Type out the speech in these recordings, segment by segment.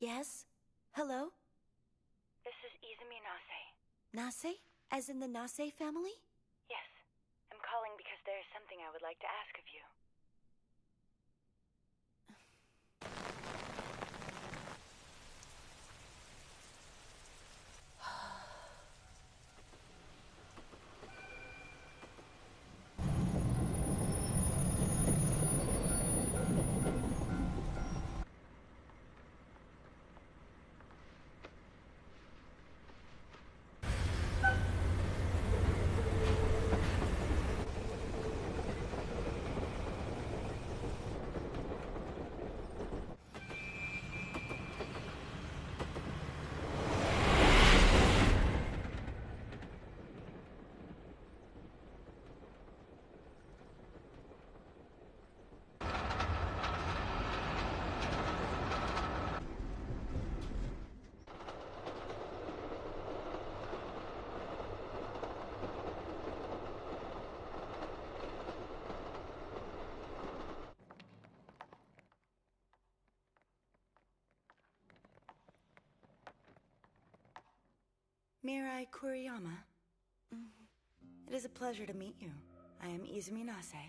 Yes? Hello? This is Izumi Nase. Nase? As in the Nase family? Yes. I'm calling because there is something I would like to ask of you. Mirai Kuriyama. It is a pleasure to meet you. I am Izumi Nase.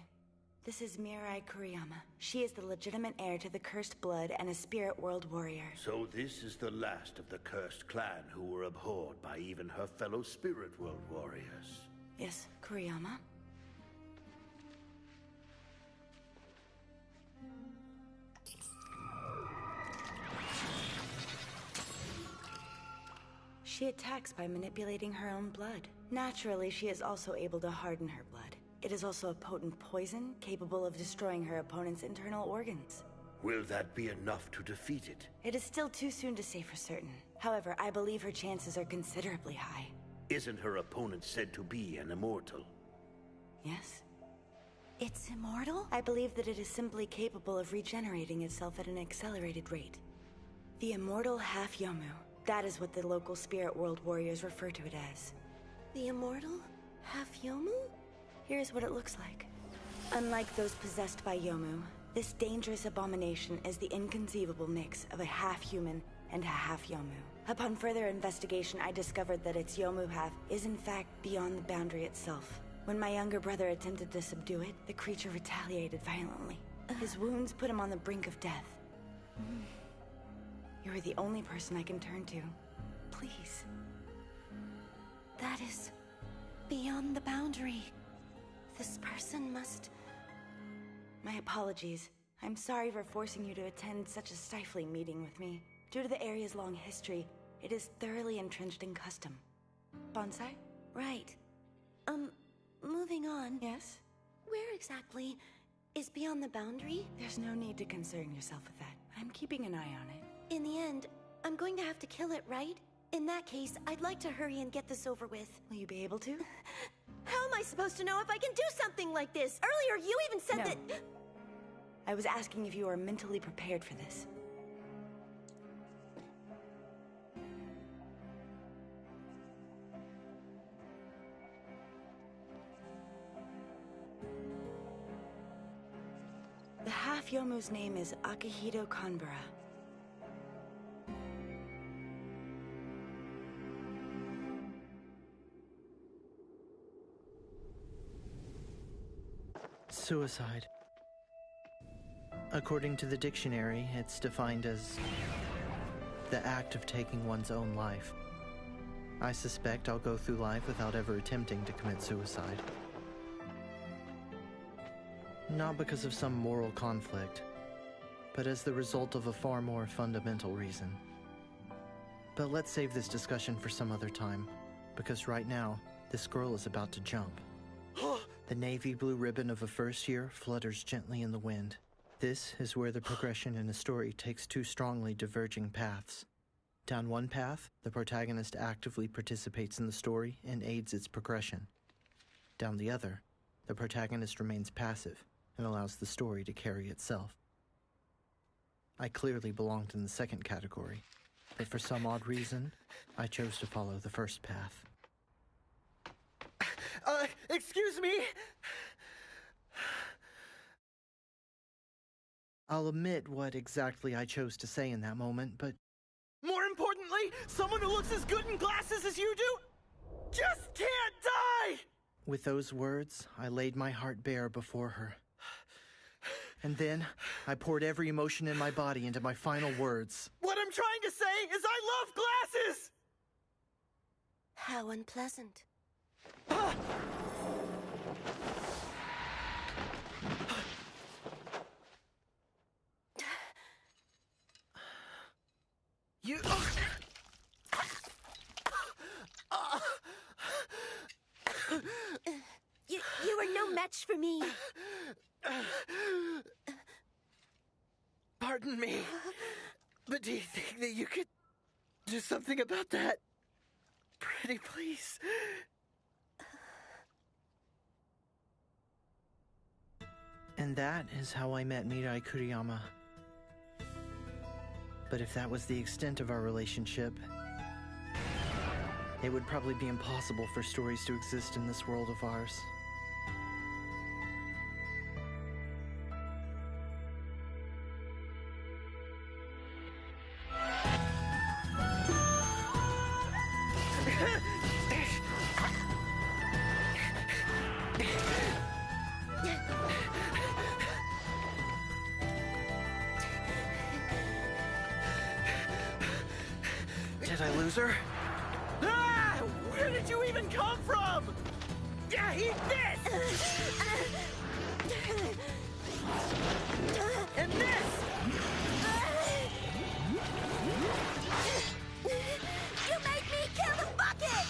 This is Mirai Kuriyama. She is the legitimate heir to the Cursed Blood and a Spirit World Warrior. So this is the last of the Cursed Clan who were abhorred by even her fellow Spirit World Warriors. Yes, Kuriyama. She attacks by manipulating her own blood. Naturally, she is also able to harden her blood. It is also a potent poison, capable of destroying her opponent's internal organs. Will that be enough to defeat it? It is still too soon to say for certain. However, I believe her chances are considerably high. Isn't her opponent said to be an immortal? Yes? It's immortal? I believe that it is simply capable of regenerating itself at an accelerated rate. The immortal half-Yomu. That is what the local Spirit World Warriors refer to it as. The immortal half-Yomu? Here's what it looks like. Unlike those possessed by Yomu, this dangerous abomination is the inconceivable mix of a half-human and a half-Yomu. Upon further investigation, I discovered that its Yomu half is in fact beyond the boundary itself. When my younger brother attempted to subdue it, the creature retaliated violently. His wounds put him on the brink of death. You are the only person I can turn to. Please. That is beyond the boundary. This person must... My apologies. I'm sorry for forcing you to attend such a stifling meeting with me. Due to the area's long history, it is thoroughly entrenched in custom. Bonsai? Right. Moving on. Yes? Where exactly is beyond the boundary? There's no need to concern yourself with that. I'm keeping an eye on it. In the end, I'm going to have to kill it, right? In that case, I'd like to hurry and get this over with. Will you be able to? How am I supposed to know if I can do something like this? Earlier, you even said that... I was asking if you are mentally prepared for this. The half-Yomu's name is Akihito Kanbara. Suicide. According to the dictionary, it's defined as the act of taking one's own life. I suspect I'll go through life without ever attempting to commit suicide. Not because of some moral conflict, but as the result of a far more fundamental reason. But let's save this discussion for some other time, because right now, this girl is about to jump. The navy blue ribbon of a first year flutters gently in the wind. This is where the progression in a story takes two strongly diverging paths. Down one path, the protagonist actively participates in the story and aids its progression. Down the other, the protagonist remains passive and allows the story to carry itself. I clearly belonged in the second category, but for some odd reason, I chose to follow the first path. Excuse me? I'll admit what exactly I chose to say in that moment, but Someone who looks as good in glasses as you do just can't die! With those words, I laid my heart bare before her. And then, I poured every emotion in my body into my final words. What I'm trying to say is I love glasses! How unpleasant. You... You are no match for me. Pardon me, but do you think that you could do something about that? Pretty please. And that is how I met Mirai Kuriyama. But if that was the extent of our relationship, it would probably be impossible for stories to exist in this world of ours. Did I lose her? Ah! Where did you even come from? Yeah, eat this! And this! You made me kill the bucket!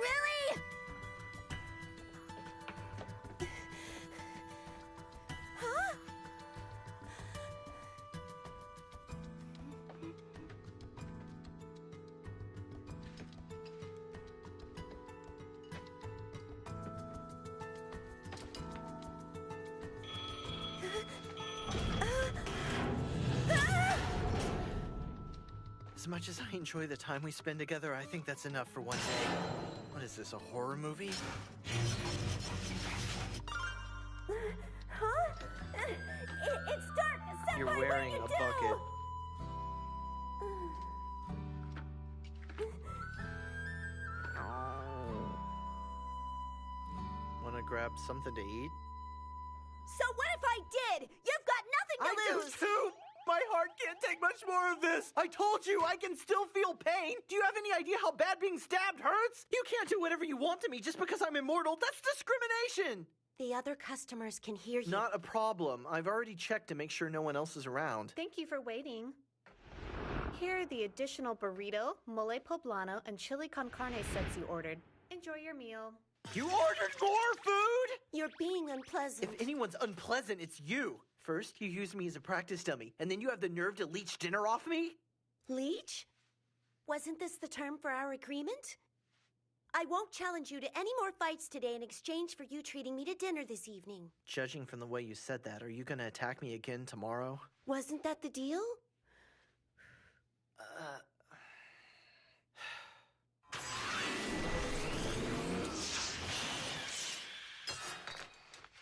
Really? Huh? As much as I enjoy the time we spend together, I think that's enough for one day. What is this, a horror movie? Huh? It's dark! Senpai, You're what do wearing you a do? bucket. Wanna grab something to eat? So what if I did? You've got nothing to lose! too! My heart can't take much more of this! I told you, I can still feel pain! Do you have any idea how bad being stabbed hurts? You can't do whatever you want to me just because I'm immortal! That's discrimination! The other customers can hear you. Not a problem. I've already checked to make sure no one else is around. Thank you for waiting. Here are the additional burrito, mole poblano, and chili con carne sets you ordered. Enjoy your meal. You ordered more food?! You're being unpleasant. If anyone's unpleasant, it's you. First, you use me as a practice dummy, and then you have the nerve to leech dinner off me? Leech? Wasn't this the term for our agreement? I won't challenge you to any more fights today in exchange for you treating me to dinner this evening. Judging from the way you said that, are you gonna attack me again tomorrow? Wasn't that the deal?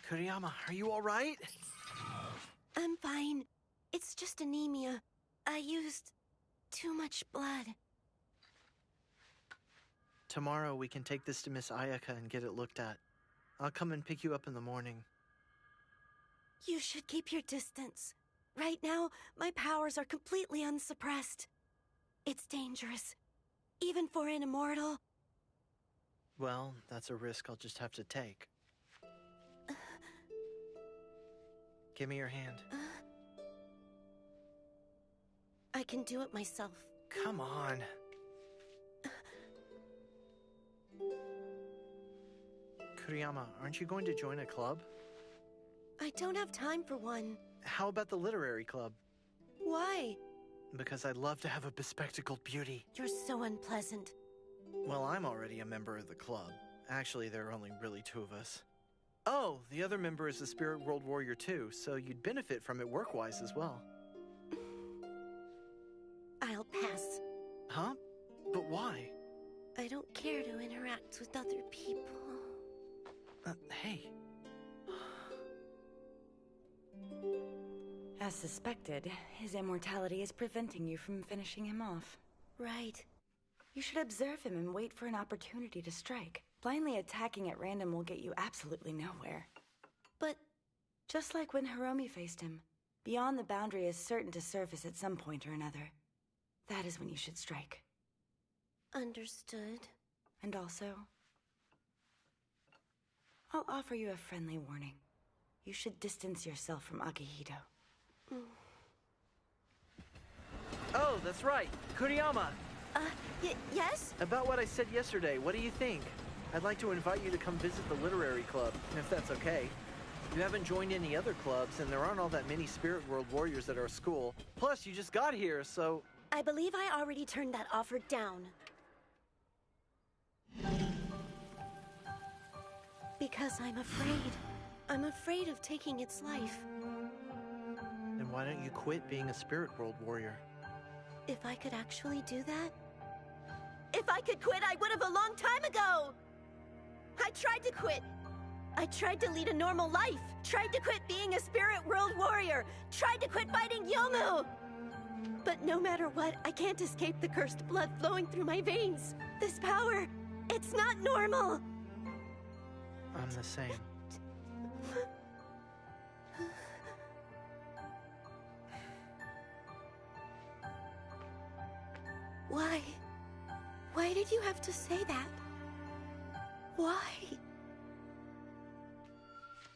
Kuriyama, are you alright? I'm fine. It's just anemia. I used too much blood. Tomorrow we can take this to Miss Ayaka and get it looked at. I'll come and pick you up in the morning. You should keep your distance. Right now, my powers are completely unsuppressed. It's dangerous. Even for an immortal. Well, that's a risk I'll just have to take. Give me your hand. I can do it myself. Come on. Kuriyama, aren't you going to join a club? I don't have time for one. How about the literary club? Why? Because I'd love to have a bespectacled beauty. You're so unpleasant. Well, I'm already a member of the club. Actually, there are only really two of us. Oh, the other member is the Spirit World Warrior too, so you'd benefit from it work-wise as well. I'll pass. Huh? But why? I don't care to interact with other people. Hey. As suspected, his immortality is preventing you from finishing him off. Right. You should observe him and wait for an opportunity to strike. Blindly attacking at random will get you absolutely nowhere. But Just like when Hiromi faced him, beyond the boundary is certain to surface at some point or another. That is when you should strike. understood. And also, I'll offer you a friendly warning. You should distance yourself from Akihito. Oh, that's right. Kuriyama! Yes? About what I said yesterday, what do you think? I'd like to invite you to come visit the literary club, if that's okay. You haven't joined any other clubs, and there aren't all that many Spirit World warriors at our school. Plus, you just got here, so... I believe I already turned that offer down. Because I'm afraid. I'm afraid of taking its life. Then why don't you quit being a Spirit World warrior? If I could actually do that? If I could quit, I would have a long time ago! I tried to quit. I tried to lead a normal life. Tried to quit being a Spirit World warrior. Tried to quit fighting Yomu! But no matter what, I can't escape the cursed blood flowing through my veins. This power, it's not normal. I'm the same. Why? Why did you have to say that? Why?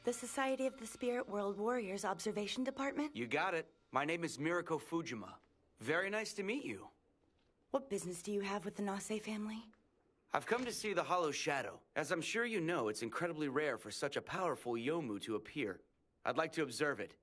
The Society of the Spirit World Warriors Observation Department? You got it. My name is Miriko Fujima. Very nice to meet you. What business do you have with the Nase family? I've come to see the Hollow Shadow. As I'm sure you know, it's incredibly rare for such a powerful Yomu to appear. I'd like to observe it.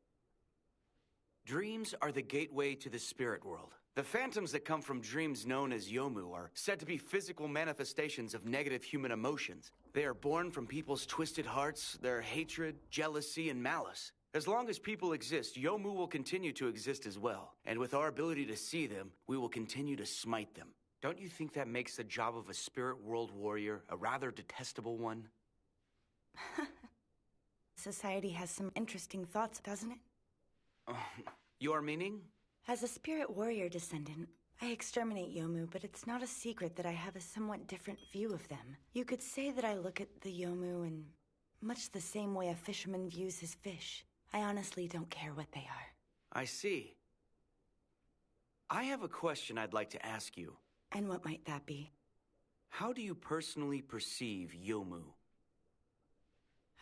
Dreams are the gateway to the spirit world. The phantoms that come from dreams known as Yomu are said to be physical manifestations of negative human emotions. They are born from people's twisted hearts, their hatred, jealousy, and malice. As long as people exist, Yomu will continue to exist as well. And with our ability to see them, we will continue to smite them. Don't you think that makes the job of a spirit world warrior a rather detestable one? Society has some interesting thoughts, doesn't it? Your meaning? As a spirit warrior descendant, I exterminate Yomu, but it's not a secret that I have a somewhat different view of them. You could say that I look at the Yomu in much the same way a fisherman views his fish. I honestly don't care what they are. I see. I have a question I'd like to ask you. And what might that be? How do you personally perceive Yomu?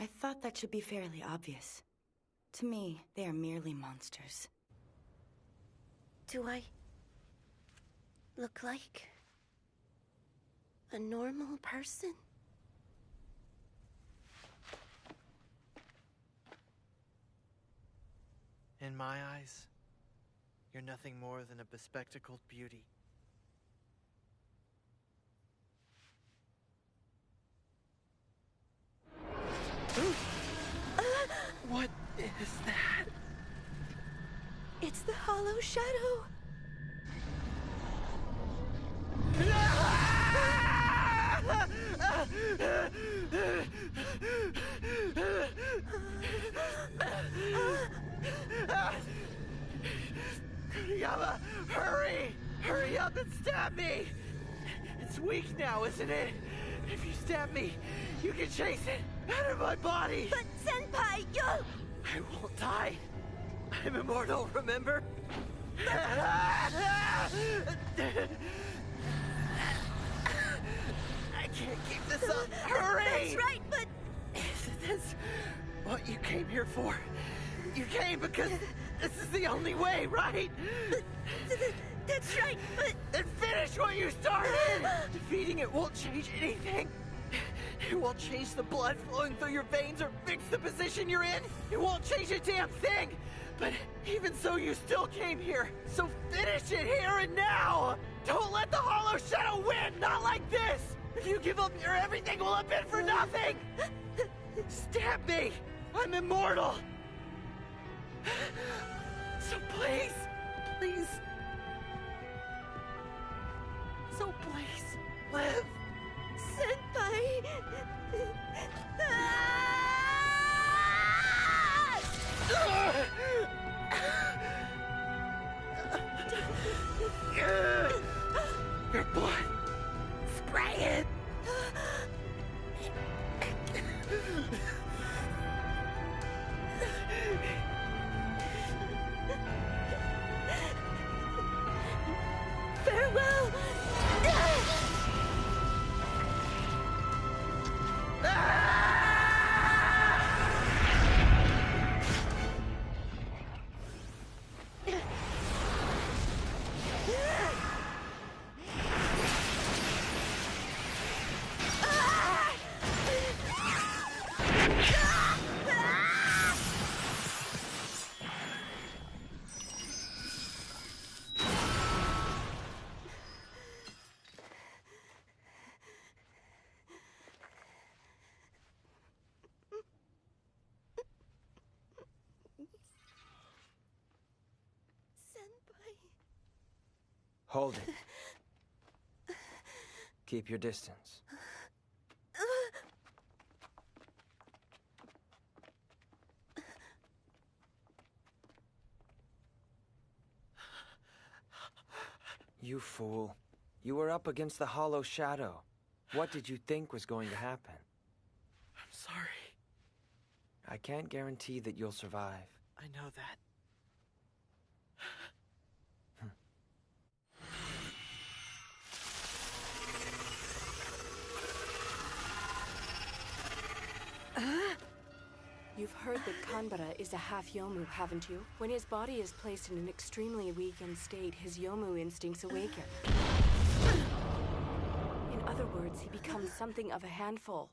I thought that should be fairly obvious. To me, they are merely monsters. Do I look like a normal person? In my eyes, you're nothing more than a bespectacled beauty. What is that? It's the Hollow Shadow. Kuriyama, hurry! Hurry up and stab me! It's weak now, isn't it? If you stab me, you can chase it out of my body! But Senpai, you... I won't die. I'm immortal, remember? I can't keep this up. Hurry! That's right, but... Isn't this what you came here for? You came because this is the only way, right? That's right, but... Then finish what you started! Defeating it won't change anything. It won't change the blood flowing through your veins or fix the position you're in. It won't change a damn thing. But even so, you still came here. So finish it here and now. Don't let the Hollow Shadow win. Not like this. If you give up your everything will have been for nothing. Stab me. I'm immortal. So please, please. So please, live. Senpai... Your blood. Spray it. Farewell! Hold it. Keep your distance. You fool. You were up against the Hollow Shadow. What did you think was going to happen? I'm sorry. I can't guarantee that you'll survive. I know that. You've heard that Kanbara is a half Yomu, haven't you? When his body is placed in an extremely weakened state, his Yomu instincts awaken. In other words, he becomes something of a handful.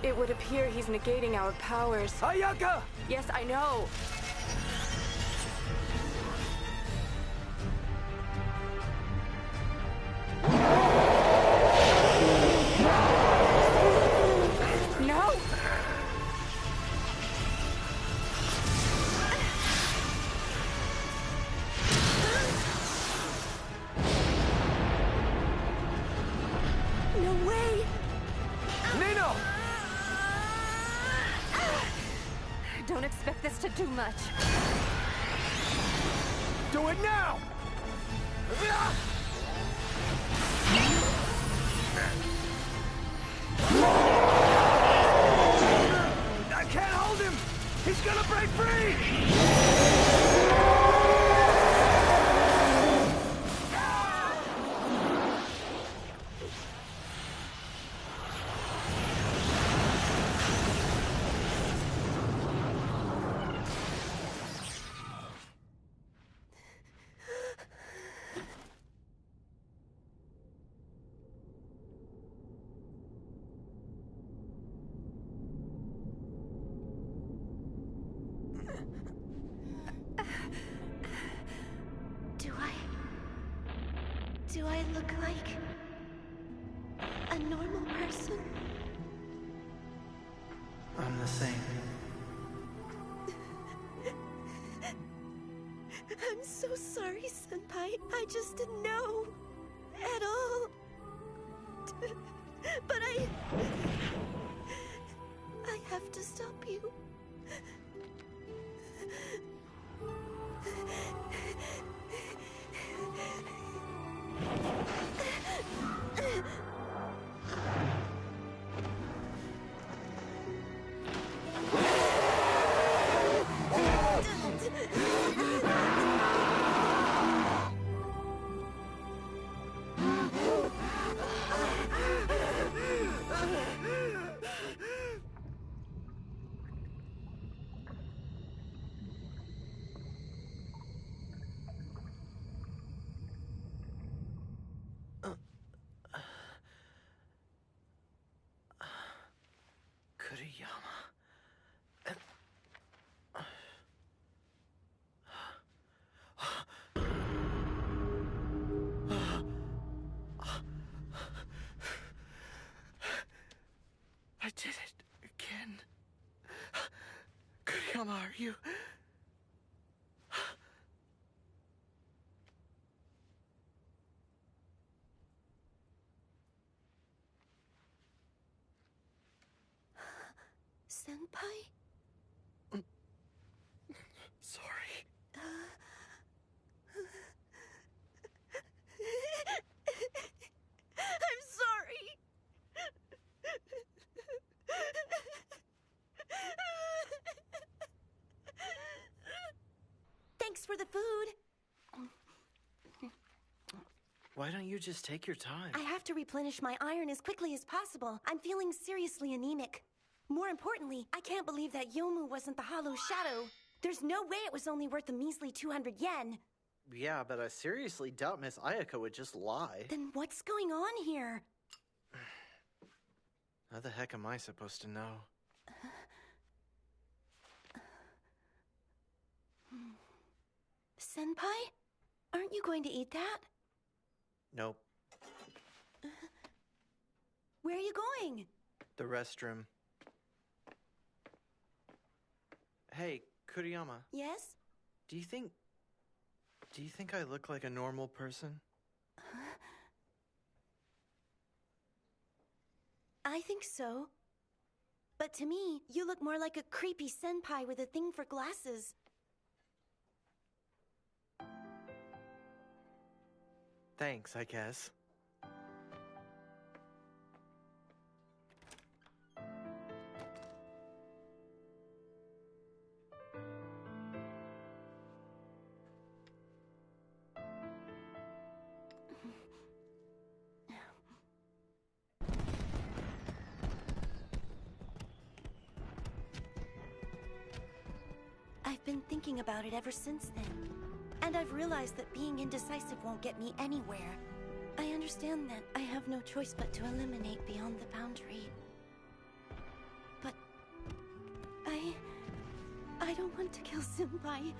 It would appear he's negating our powers. Ayaka! Yes, I know. No! No way! Nino! Don't expect this to do much. Do it now! I can't hold him! He's gonna break free! Do I look like a normal person? I'm the same. I'm so sorry, Senpai. I just didn't know at all. But I have to stop you. Kuriyama. I did it again. Kuriyama, are you... Senpai? Sorry. I'm sorry. Thanks for the food. Why don't you just take your time? I have to replenish my iron as quickly as possible. I'm feeling seriously anemic. More importantly, I can't believe that Yomu wasn't the Hollow Shadow. There's no way it was only worth a measly 200 yen. Yeah, but I seriously doubt Miss Ayaka would just lie. Then what's going on here? How the heck am I supposed to know? Senpai? Aren't you going to eat that? Nope. Where are you going? The restroom. Hey, Kuriyama. Yes? Do you think I look like a normal person? I think so. But to me, you look more like a creepy senpai with a thing for glasses. Thanks, I guess. I've been thinking about it ever since then. And I've realized that being indecisive won't get me anywhere. I understand that I have no choice but to eliminate beyond the boundary. But... I don't want to kill Senpai.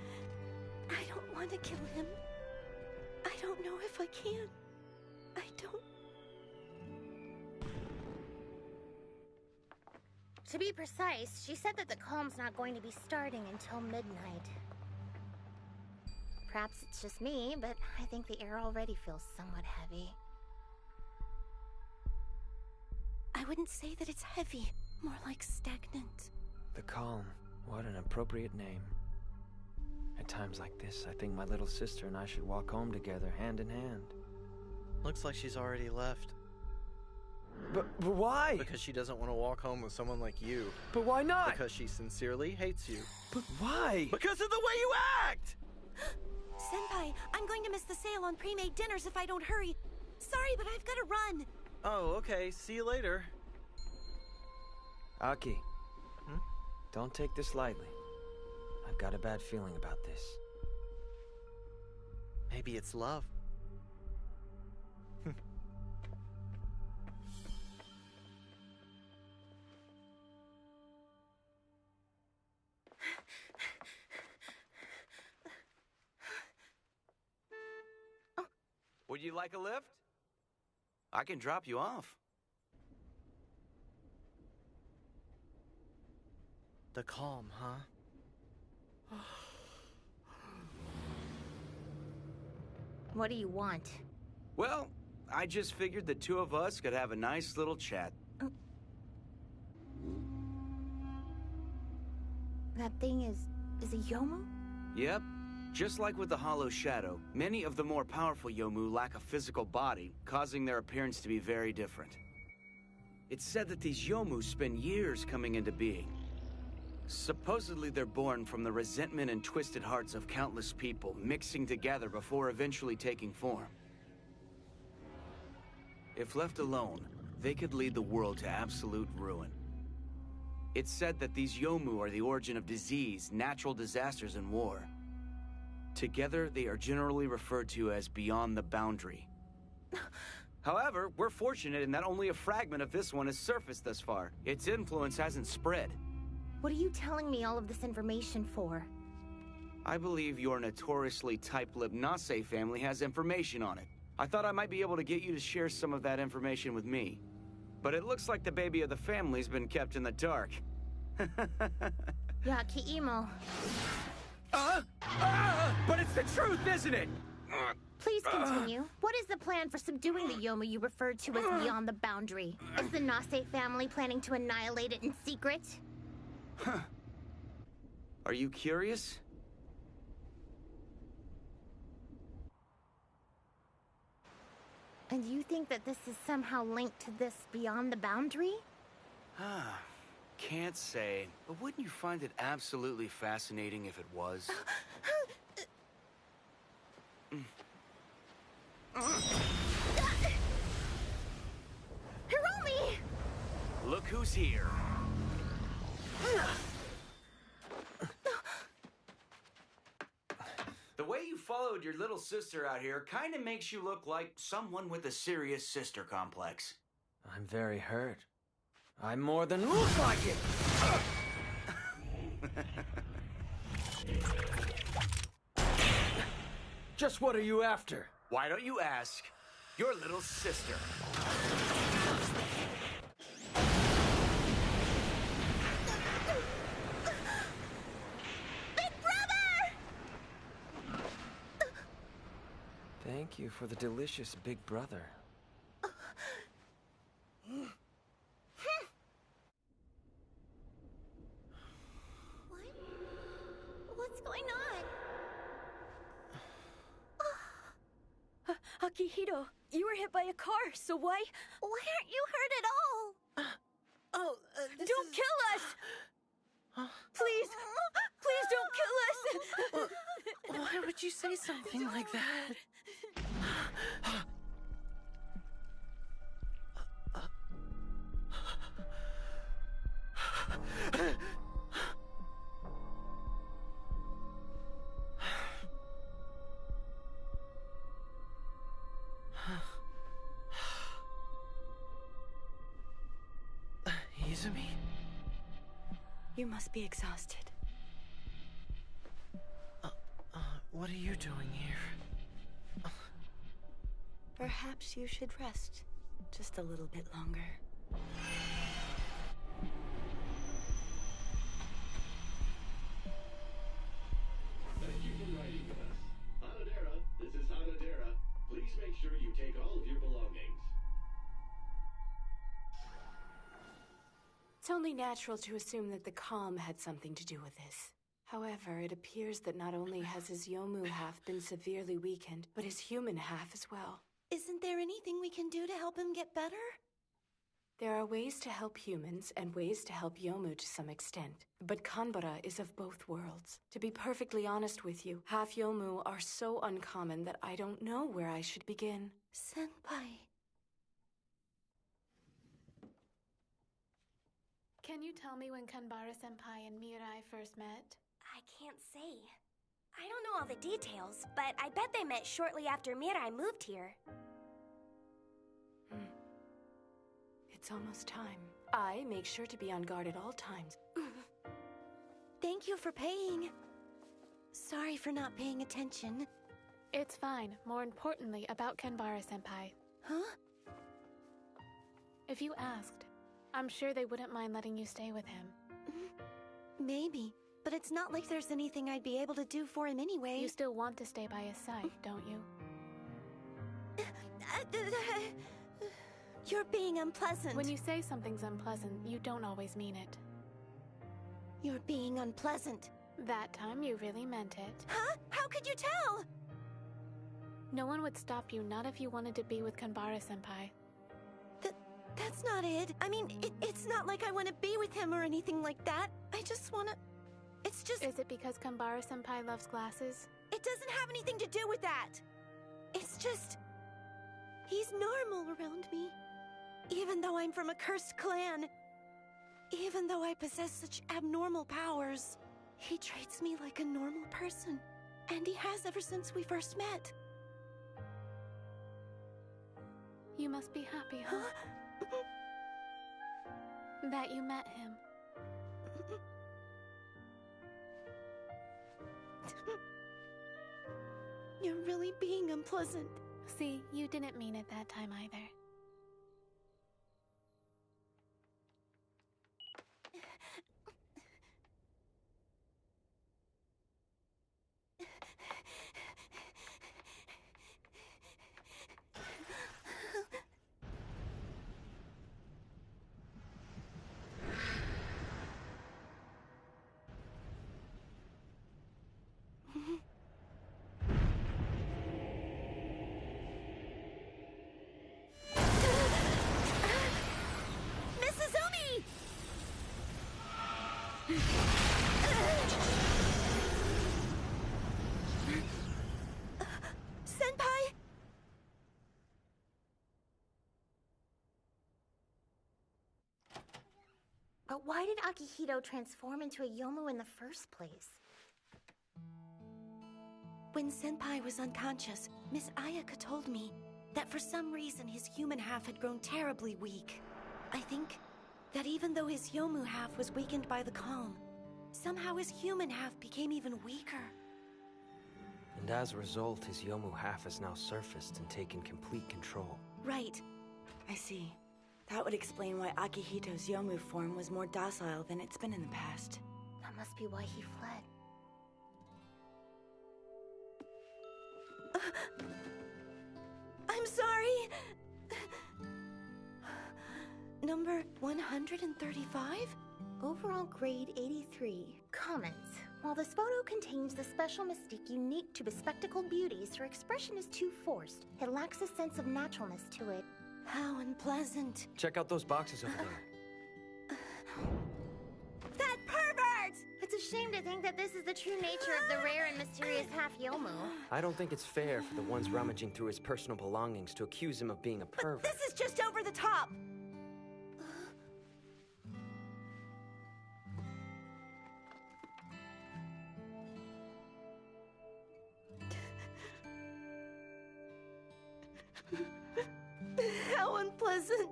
I don't want to kill him. I don't know if I can. I don't... To be precise, she said that the calm's not going to be starting until midnight. Perhaps it's just me, but I think the air already feels somewhat heavy. I wouldn't say that it's heavy, more like stagnant. The calm. What an appropriate name. At times like this, I think my little sister and I should walk home together, hand in hand. Looks like she's already left. But why? Because she doesn't want to walk home with someone like you. But why not? Because she sincerely hates you. But why? Because of the way you act! Senpai, I'm going to miss the sale on pre-made dinners if I don't hurry. Sorry, but I've got to run. Oh, okay. See you later. Aki. Don't take this lightly. I've got a bad feeling about this. Maybe it's love. Would you like a lift? I can drop you off. The calm, huh? What do you want? Well, I just figured the two of us could have a nice little chat. That thing is a Yomu? Yep. Just like with the Hollow Shadow, many of the more powerful Yomu lack a physical body, causing their appearance to be very different. It's said that these Yomu spend years coming into being. Supposedly they're born from the resentment and twisted hearts of countless people, mixing together before eventually taking form. If left alone, they could lead the world to absolute ruin. It's said that these Yomu are the origin of disease, natural disasters, and war. Together, they are generally referred to as Beyond the Boundary. However, we're fortunate in that only a fragment of this one has surfaced thus far. Its influence hasn't spread. What are you telling me all of this information for? I believe your notoriously tight-lipped Nase family has information on it. I thought I might be able to get you to share some of that information with me. But it looks like the baby of the family's been kept in the dark. Yeah, Kiimo. But it's the truth, isn't it? Please continue. What is the plan for subduing the Yomu you referred to as beyond the boundary? Is the Nase family planning to annihilate it in secret? Are you curious? And you think that this is somehow linked to this beyond the boundary? Can't say, but wouldn't you find it absolutely fascinating if it was? Hiromi! Look who's here. The way you followed your little sister out here kind of makes you look like someone with a serious sister complex. I'm very hurt. I more than look like it! Just what are you after? Why don't you ask your little sister? Big brother! Thank you for the delicious big brother. What's going on? Akihito, you were hit by a car, so why? Why aren't you hurt at all? Don't kill us! Please! Please don't kill us! Why would you say something like that? Izumi? You must be exhausted. What are you doing here? Perhaps you should rest just a little bit longer. Thank you for riding with us. Hanadera, this is Hanadera. Please make sure you take all of your belongings. It's only natural to assume that the calm had something to do with this. However, it appears that not only has his Yomu half been severely weakened, but his human half as well. Isn't there anything we can do to help him get better? There are ways to help humans and ways to help Yomu to some extent. But Kanbara is of both worlds. To be perfectly honest with you, half Yomu are so uncommon that I don't know where I should begin. Senpai. Can you tell me when Kanbara-senpai and Mirai first met? I can't say. I don't know all the details, but I bet they met shortly after Mirai moved here. It's almost time. I make sure to be on guard at all times. Thank you for paying. Sorry for not paying attention. It's fine. More importantly, about Kanbara-senpai. Huh? If you asked, I'm sure they wouldn't mind letting you stay with him. Maybe, but it's not like there's anything I'd be able to do for him anyway. You still want to stay by his side, don't you? You're being unpleasant. When you say something's unpleasant, you don't always mean it. You're being unpleasant. That time you really meant it. Huh? How could you tell? No one would stop you, not if you wanted to be with Kanbara-senpai. That's not it. I mean, it's not like I want to be with him or anything like that. I just want to... It's just... Is it because Kanbara-senpai loves glasses? It doesn't have anything to do with that. It's just... He's normal around me. Even though I'm from a cursed clan. Even though I possess such abnormal powers. He treats me like a normal person. And he has ever since we first met. You must be happy, huh? That you met him. You're really being unpleasant. See, you didn't mean it that time either. Mrs. Umi! Senpai? But why did Akihito transform into a Yomu in the first place? When Senpai was unconscious, Miss Ayaka told me that for some reason his human half had grown terribly weak. I think that even though his Yomu half was weakened by the calm, somehow his human half became even weaker. And as a result, his Yomu half has now surfaced and taken complete control. Right. I see. That would explain why Akihito's Yomu form was more docile than it's been in the past. That must be why he fled. I'm sorry. Number 135? Overall grade 83. Comments. While this photo contains the special mystique unique to bespectacled beauties, her expression is too forced. It lacks a sense of naturalness to it. How unpleasant. Check out those boxes over there. That pervert! It's a shame to think that this is the true nature of the rare and mysterious half Yomu. I don't think it's fair for the ones rummaging through his personal belongings to accuse him of being a pervert. This is just over the top! How unpleasant.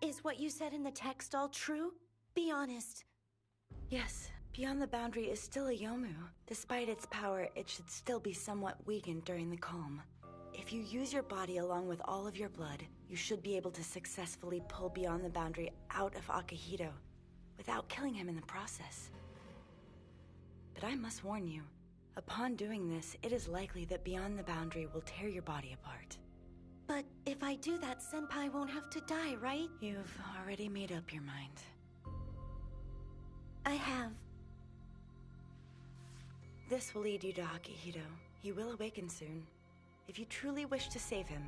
Is what you said in the text all true? Be honest. Yes, Beyond the Boundary is still a Yomu. Despite its power, it should still be somewhat weakened during the calm. If you use your body along with all of your blood, you should be able to successfully pull Beyond the Boundary out of Akihito, without killing him in the process. But I must warn you, upon doing this, it is likely that Beyond the Boundary will tear your body apart. But if I do that, Senpai won't have to die, right? You've already made up your mind. I have. This will lead you to Akihito. He will awaken soon. If you truly wish to save him,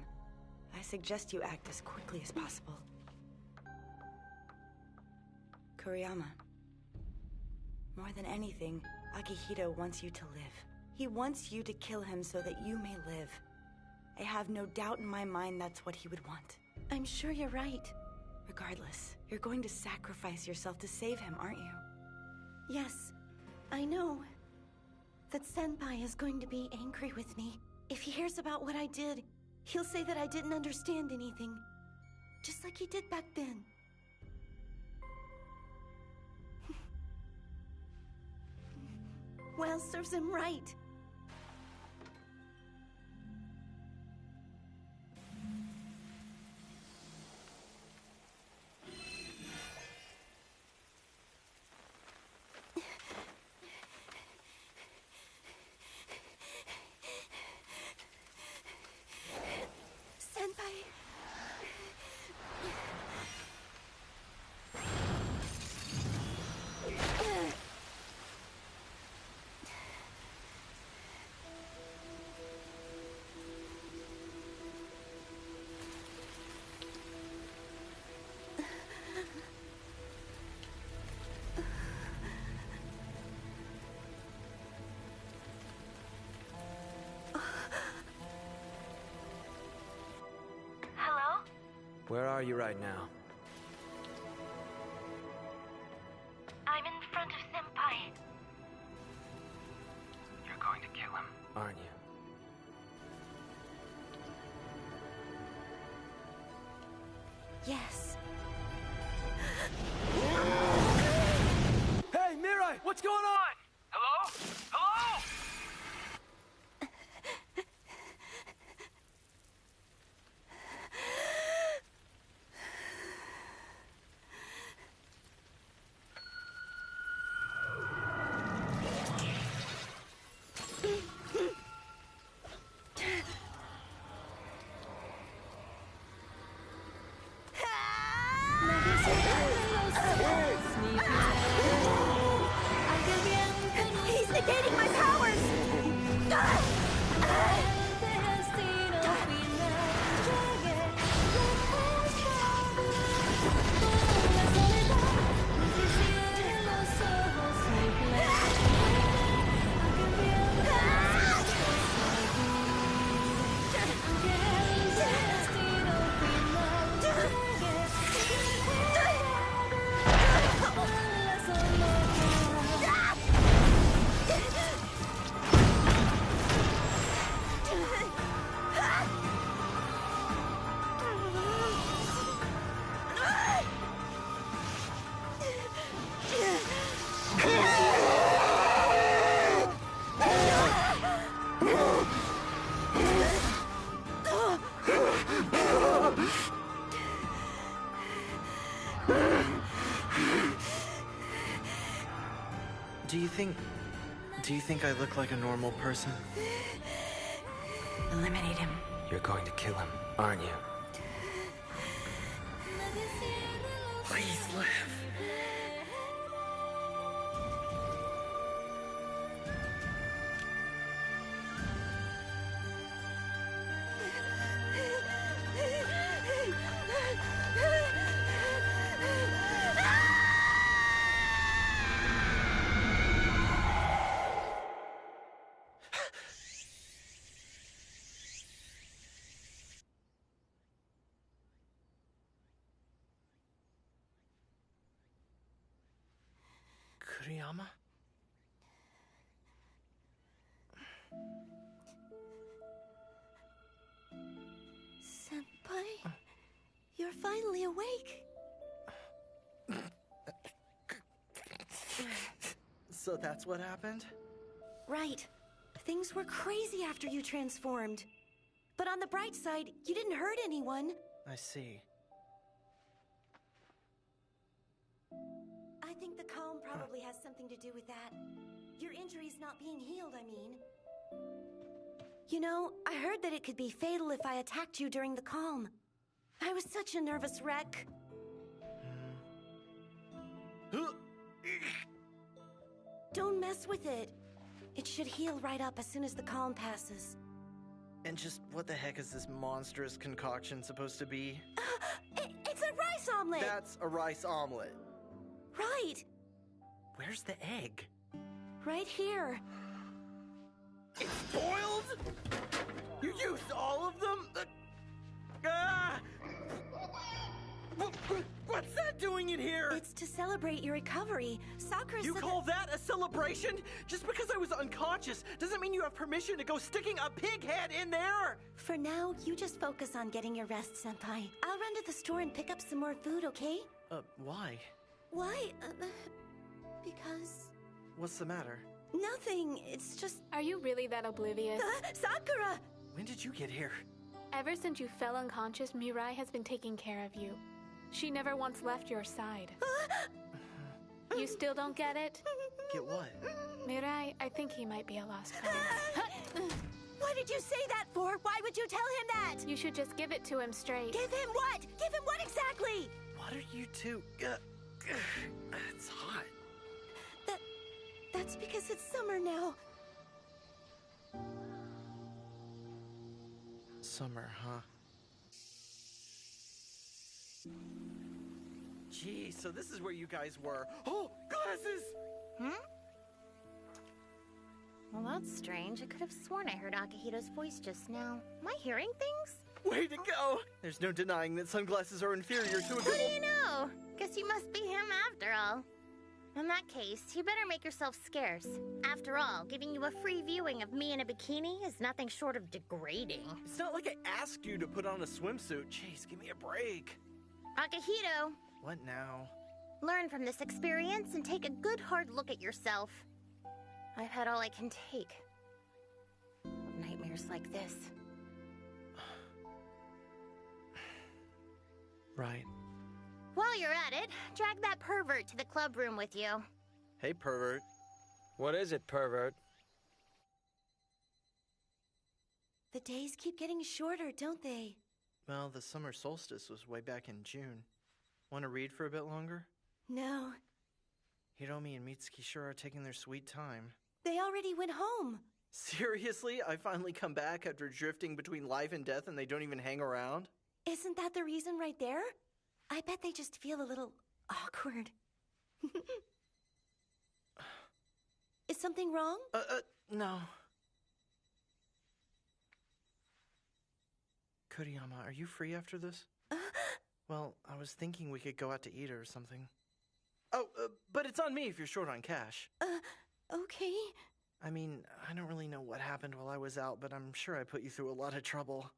I suggest you act as quickly as possible. Kuriyama. More than anything, Akihito wants you to live. He wants you to kill him so that you may live. I have no doubt in my mind that's what he would want. I'm sure you're right. Regardless, you're going to sacrifice yourself to save him, aren't you? Yes, I know that Senpai is going to be angry with me. If he hears about what I did, he'll say that I didn't understand anything. Just like he did back then. Well, serves him right. Senpai. Where are you right now? I'm in front of Senpai. You're going to kill him, aren't you? Yes. Hey, Mirai! What's going on? Hello? Hello? He's negating my powers! Do you think I look like a normal person? Eliminate him. You're going to kill him, aren't you? Please live. Kuriyama? Senpai, you're finally awake. So that's what happened? Right. Things were crazy after you transformed. But on the bright side, you didn't hurt anyone. I see. I think the calm probably has something to do with that. Your injury's not being healed, I mean. You know, I heard that it could be fatal if I attacked you during the calm. I was such a nervous wreck. Don't mess with it. It should heal right up as soon as the calm passes. And just what the heck is this monstrous concoction supposed to be? It's a rice omelet! That's a rice omelet. Right! Where's the egg? Right here. It's boiled? You used all of them? Ah! What's that doing in here? It's to celebrate your recovery. Sakura You said call that a celebration? Just because I was unconscious doesn't mean you have permission to go sticking a pig head in there! For now, you just focus on getting your rest, Senpai. I'll run to the store and pick up some more food, okay? Why? Why? Because... What's the matter? Nothing. It's just... Are you really that oblivious? Sakura! When did you get here? Ever since you fell unconscious, Mirai has been taking care of you. She never once left your side. You still don't get it? Get what? Mirai, I think he might be a lost cause. What did you say that for? Why would you tell him that? You should just give it to him straight. Give him what? Give him what exactly? What are you two? It's hot. That's because it's summer now. Summer, huh? Gee, so this is where you guys were. Oh, glasses! Well, that's strange. I could have sworn I heard Akihito's voice just now. Am I hearing things? Way to go! There's no denying that sunglasses are inferior to a What do you know? Guess you must be him after all. In that case, you better make yourself scarce. After all, giving you a free viewing of me in a bikini is nothing short of degrading. It's not like I asked you to put on a swimsuit. Jeez, give me a break. Akihito, What now? learn from this experience and take a good hard look at yourself. I've had all I can take. Nightmares like this. Right. While you're at it, drag that pervert to the club room with you. Hey, pervert. What is it, pervert? The days keep getting shorter, don't they? Well, the summer solstice was way back in June. Want to read for a bit longer? No. Hiromi and Mitsuki sure are taking their sweet time. They already went home. Seriously? I finally come back after drifting between life and death and they don't even hang around? Isn't that the reason right there? I bet they just feel a little awkward. Is something wrong? No. Kuriyama, are you free after this? Well, I was thinking we could go out to eat or something. Oh, but it's on me if you're short on cash. Okay. I mean, I don't really know what happened while I was out, but I'm sure I put you through a lot of trouble.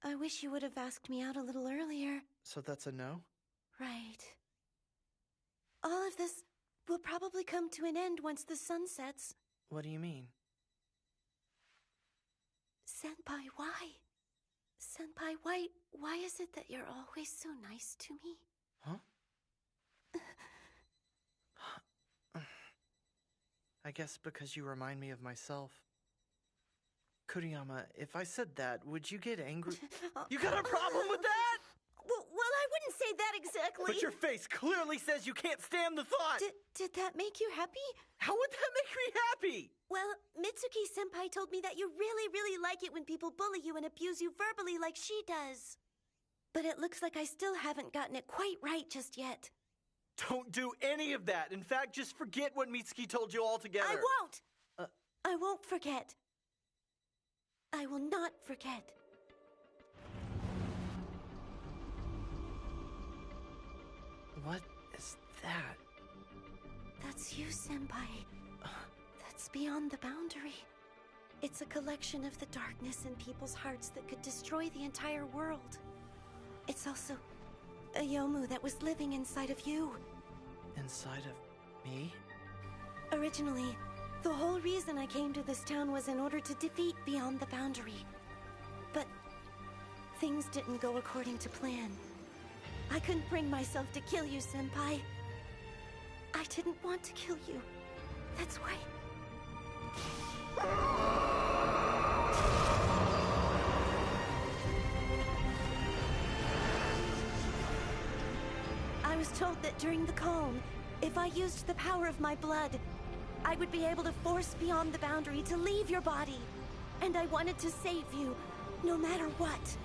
I wish you would have asked me out a little earlier. So that's a no? Right. All of this will probably come to an end once the sun sets. What do you mean? Senpai, why? Senpai, why is it that you're always so nice to me? Huh? I guess because you remind me of myself. Kuriyama, if I said that, would you get angry? You got a problem with that? Well, I wouldn't say that exactly. But your face clearly says you can't stand the thought. Did that make you happy? How would that make me happy? Well, Mitsuki-senpai told me that you really, really like it when people bully you and abuse you verbally like she does. But it looks like I still haven't gotten it quite right just yet. Don't do any of that. In fact, just forget what Mitsuki told you altogether. I won't! I won't forget. I will not forget. What is that? That's you, Senpai. That's beyond the boundary. It's a collection of the darkness in people's hearts that could destroy the entire world. It's also a Yomu that was living inside of you. Inside of me? Originally, the whole reason I came to this town was in order to defeat Beyond the Boundary. But things didn't go according to plan. I couldn't bring myself to kill you, Senpai. I didn't want to kill you. That's why... I was told that during the calm, if I used the power of my blood, I would be able to force Beyond the Boundary to leave your body. And I wanted to save you, no matter what.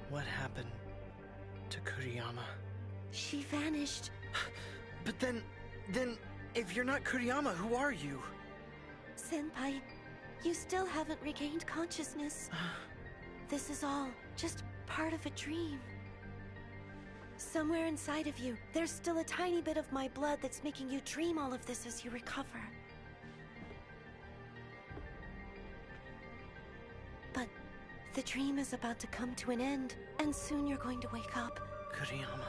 What happened to Kuriyama? She vanished. But then, if you're not Kuriyama, who are you? Senpai, you still haven't regained consciousness. This is all just part of a dream. Somewhere inside of you, there's still a tiny bit of my blood that's making you dream all of this as you recover. But the dream is about to come to an end, and soon you're going to wake up. Kuriyama.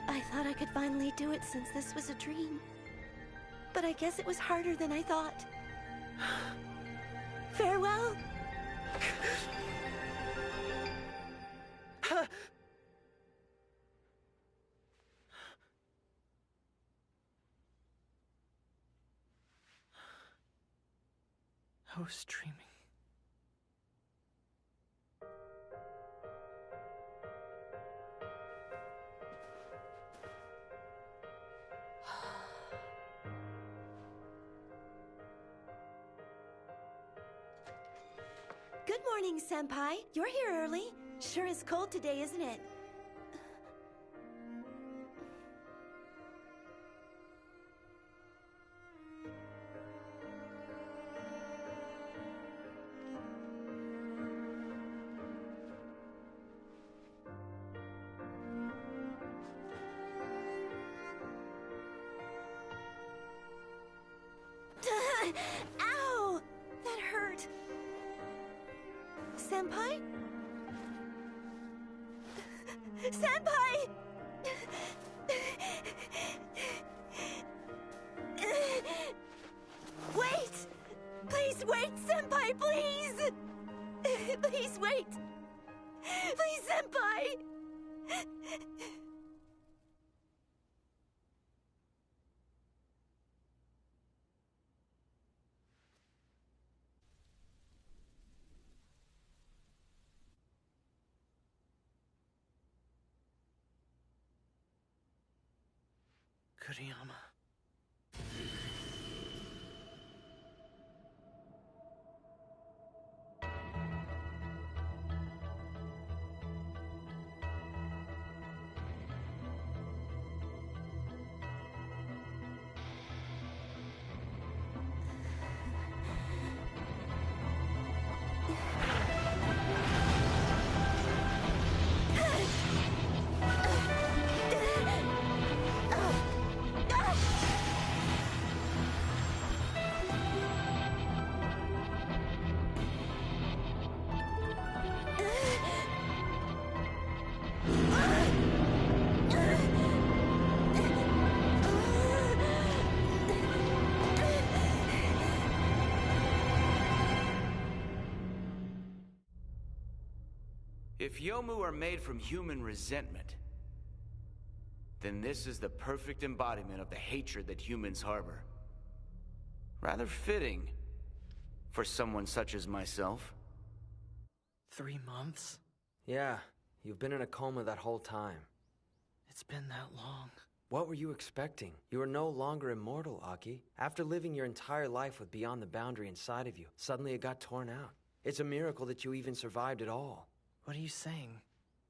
I thought I could finally do it since this was a dream. But I guess it was harder than I thought. Farewell! I was dreaming. Good morning, Senpai. You're here early. Sure is cold today, isn't it? Ow! That hurt. Senpai? Senpai! Wait! Please wait, Senpai, please! Please wait! Please, Senpai! Kuriyama. If Yomu are made from human resentment, then this is the perfect embodiment of the hatred that humans harbor. Rather fitting for someone such as myself. 3 months? Yeah, you've been in a coma that whole time. It's been that long. What were you expecting? You are no longer immortal, Aki. After living your entire life with Beyond the Boundary inside of you, suddenly it got torn out. It's a miracle that you even survived at all. What are you saying?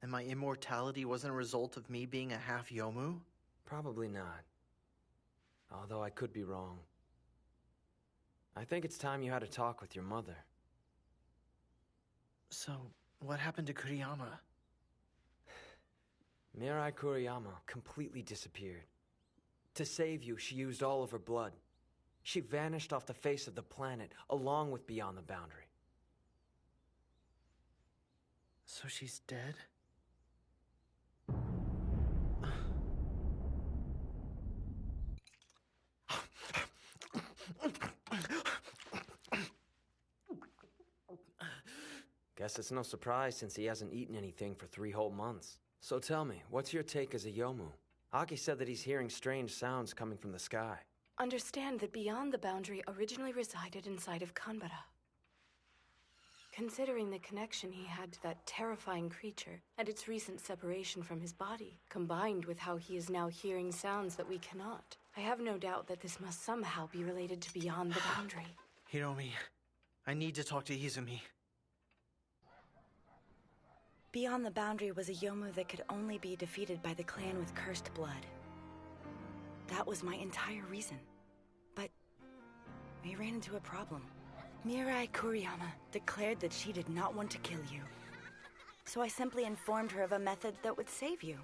And my immortality wasn't a result of me being a half Yomu? Probably not. Although I could be wrong. I think it's time you had a talk with your mother. So, what happened to Kuriyama? Mirai Kuriyama completely disappeared. To save you, she used all of her blood. She vanished off the face of the planet, along with Beyond the Boundary. So she's dead? Guess it's no surprise since he hasn't eaten anything for 3 whole months. So tell me, what's your take as a Yomu? Aki said that he's hearing strange sounds coming from the sky. Understand that Beyond the Boundary originally resided inside of Kanbara. Considering the connection he had to that terrifying creature and its recent separation from his body, combined with how he is now hearing sounds that we cannot, I have no doubt that this must somehow be related to Beyond the Boundary. Hiromi, I need to talk to Izumi. Beyond the Boundary was a Yomu that could only be defeated by the clan with cursed blood. That was my entire reason. But we ran into a problem. Mirai Kuriyama declared that she did not want to kill you. So I simply informed her of a method that would save you.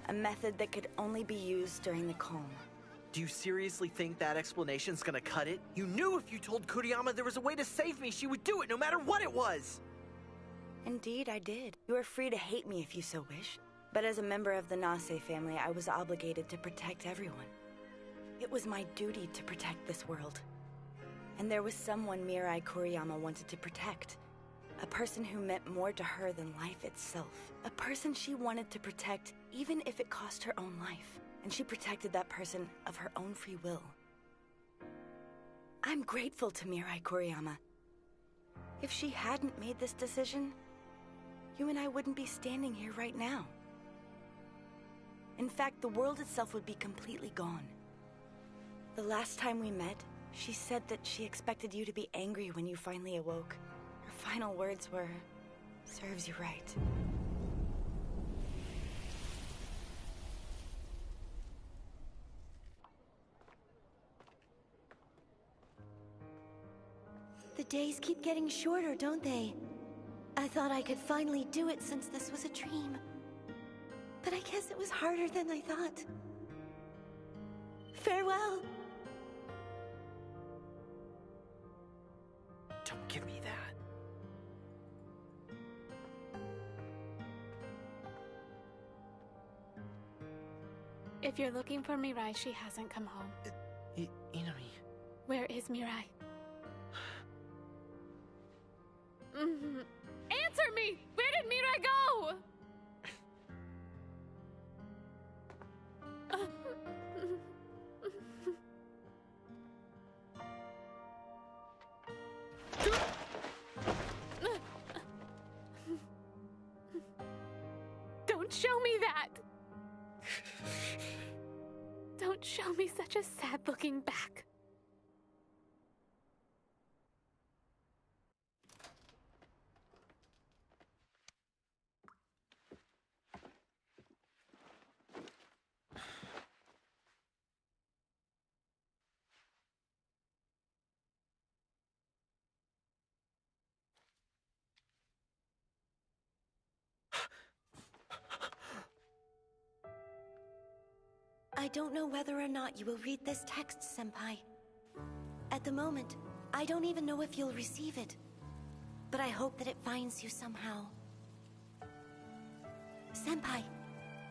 A method that could only be used during the calm. Do you seriously think that explanation's gonna cut it? You knew if you told Kuriyama there was a way to save me, she would do it no matter what it was! Indeed, I did. You are free to hate me if you so wish. But as a member of the Nase family, I was obligated to protect everyone. It was my duty to protect this world. And there was someone Mirai Kuriyama wanted to protect. A person who meant more to her than life itself. A person she wanted to protect even if it cost her own life. And she protected that person of her own free will. I'm grateful to Mirai Kuriyama. If she hadn't made this decision, you and I wouldn't be standing here right now. In fact, the world itself would be completely gone. The last time we met, she said that she expected you to be angry when you finally awoke. Her final words were, Serves you right. The days keep getting shorter, don't they? I thought I could finally do it since this was a dream. But I guess it was harder than I thought. Farewell! Don't give me that. If you're looking for Mirai, she hasn't come home. Inami. Where is Mirai? Answer me! Where did Mirai go? Don't show me that! Don't show me such a sad-looking back. I don't know whether or not you will read this text, Senpai. At the moment, I don't even know if you'll receive it. But I hope that it finds you somehow. Senpai,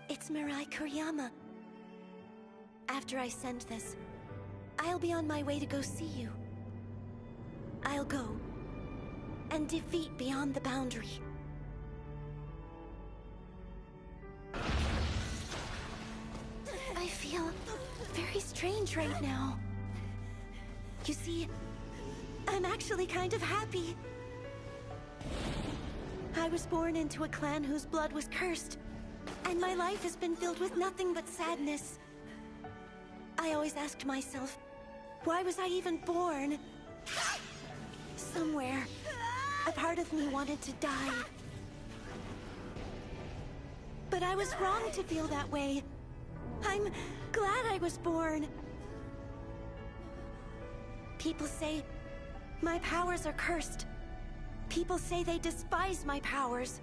it's Mirai Kuriyama. After I send this, I'll be on my way to go see you. I'll go and defeat Beyond the Boundary. I feel very strange right now. You see, I'm actually kind of happy. I was born into a clan whose blood was cursed, and my life has been filled with nothing but sadness. I always asked myself, why was I even born? Somewhere, a part of me wanted to die. But I was wrong to feel that way. I'm glad I was born. People say my powers are cursed. People say they despise my powers.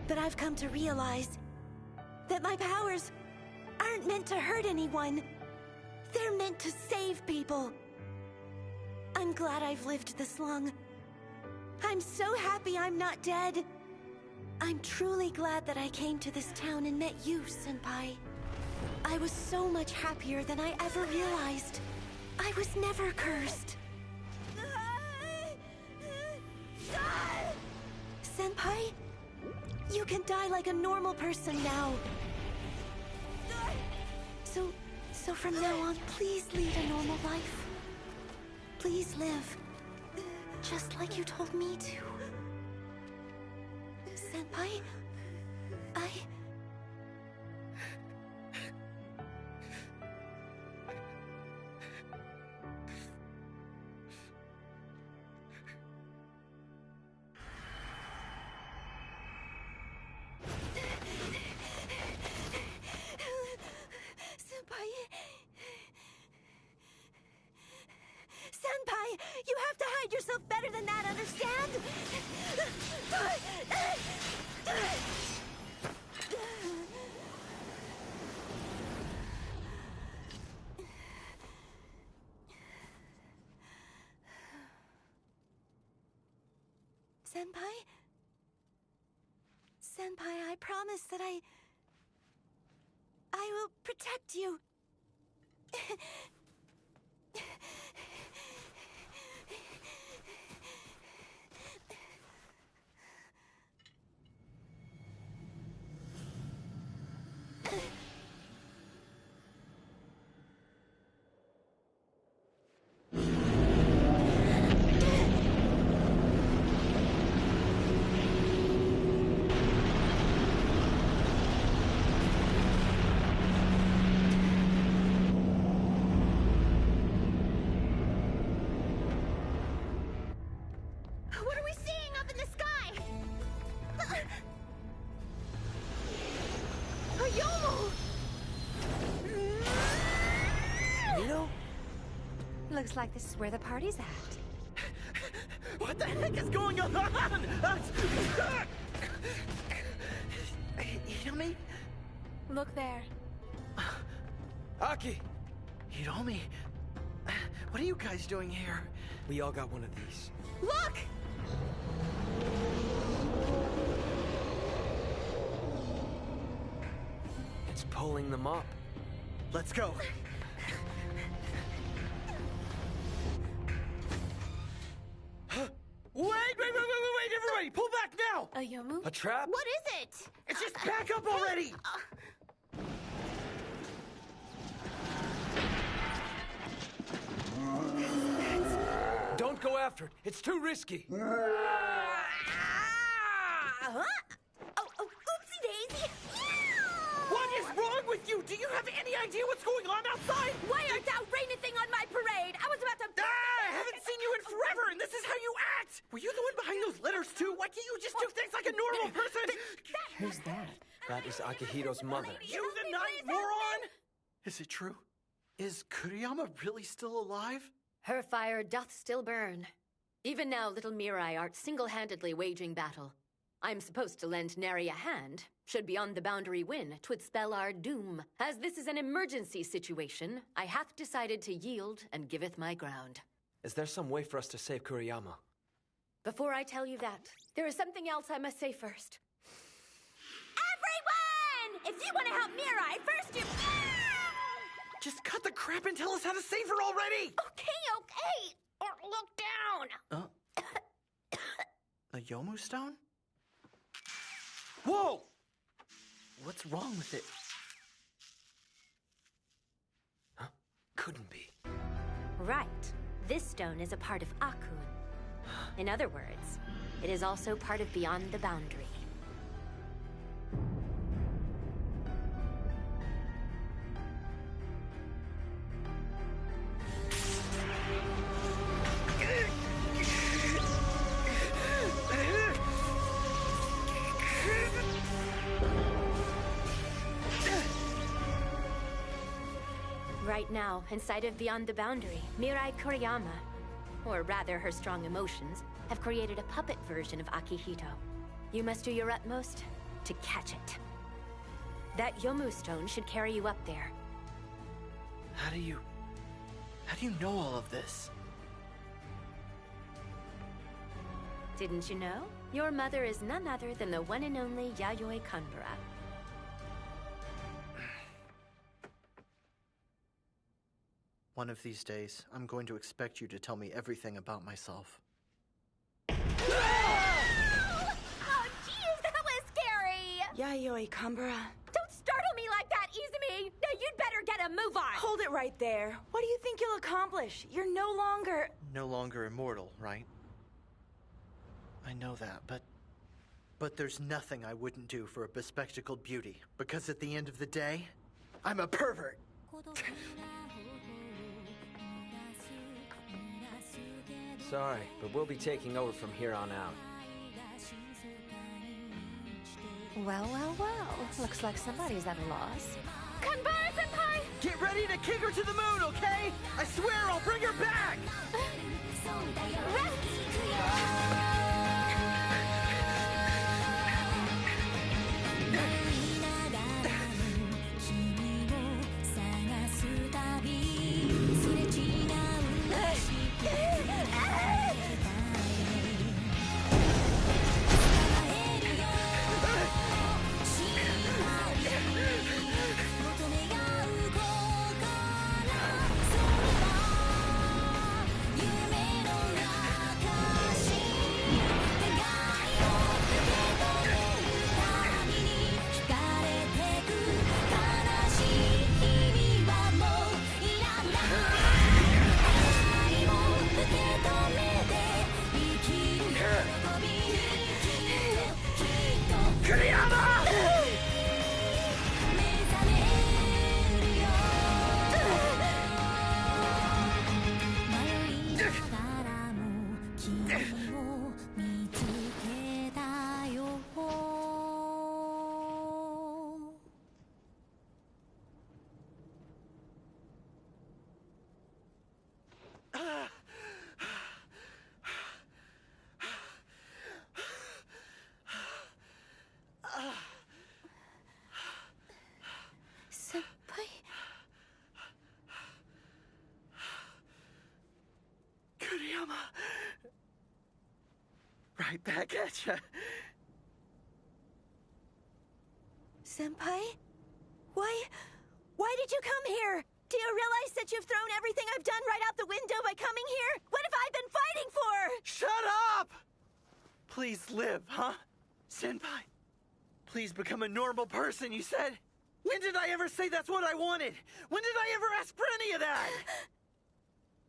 But I've come to realize that my powers aren't meant to hurt anyone. They're meant to save people. I'm glad I've lived this long. I'm so happy I'm not dead. I'm truly glad that I came to this town and met you, Senpai. I was so much happier than I ever realized. I was never cursed. Senpai, you can die like a normal person now. So from now on, please lead a normal life. Please live, just like you told me to. Senpai, Senpai, you have to hide yourself better than that, understand? Senpai? Senpai, I promise that I will protect you. Yomu! You? Looks like this is where the party's at. What the heck is going on? Hiromi? Look there. Aki! Hiromi, what are you guys doing here? We all got one of these. Look! It's pulling them up. Let's go. Wait, everybody! Pull back now! A Yomu? A trap? What is it? It's just back up already! Don't go after it. It's too risky. Huh? Oh, oopsie daisy! What is wrong with you? Do you have any idea what's going on outside? Why art thou rainithing on my parade? I was about to... I haven't seen you in forever, and this is how you act! Were you the one behind those letters, too? Why can't you just do things like a normal person? Who's that? That is Akihiro's mother. You the night moron! Is it true? Is Kuriyama really still alive? Her fire doth still burn. Even now, little Mirai art single-handedly waging battle. I'm supposed to lend nary a hand. Should Beyond the Boundary win, 'twould spell our doom. As this is an emergency situation, I hath decided to yield and giveth my ground. Is there some way for us to save Kuriyama? Before I tell you that, there is something else I must say first. Everyone! If you want to help Mirai, first you... Just cut the crap and tell us how to save her already! Okay. Or look down. A Yomu stone? Whoa! What's wrong with it? Huh? Couldn't be. Right. This stone is a part of Akun. In other words, it is also part of Beyond the Boundary. Right now, inside of Beyond the Boundary, Mirai Kuriyama, or rather her strong emotions, have created a puppet version of Akihito. You must do your utmost to catch it. That Yomu stone should carry you up there. How do you know all of this? Didn't you know? Your mother is none other than the one and only Yayoi Kanbara. One of these days, I'm going to expect you to tell me everything about myself. Oh, jeez, that was scary! Yayoi Kanbara. Don't startle me like that, Izumi! Now you'd better get a move on! Hold it right there. What do you think you'll accomplish? You're no longer... No longer immortal, right? I know that, but there's nothing I wouldn't do for a bespectacled beauty, because at the end of the day, I'm a pervert! Sorry, but we'll be taking over from here on out. Well. Looks like somebody's at a loss. Kanbara-senpai! Get ready to kick her to the moon, okay? I swear I'll bring her back! Right back at ya. Senpai? Why did you come here? Do you realize that you've thrown everything I've done right out the window by coming here? What have I been fighting for? Shut up! Please live, huh? Senpai, please become a normal person, you said? When did I ever say that's what I wanted? When did I ever ask for any of that?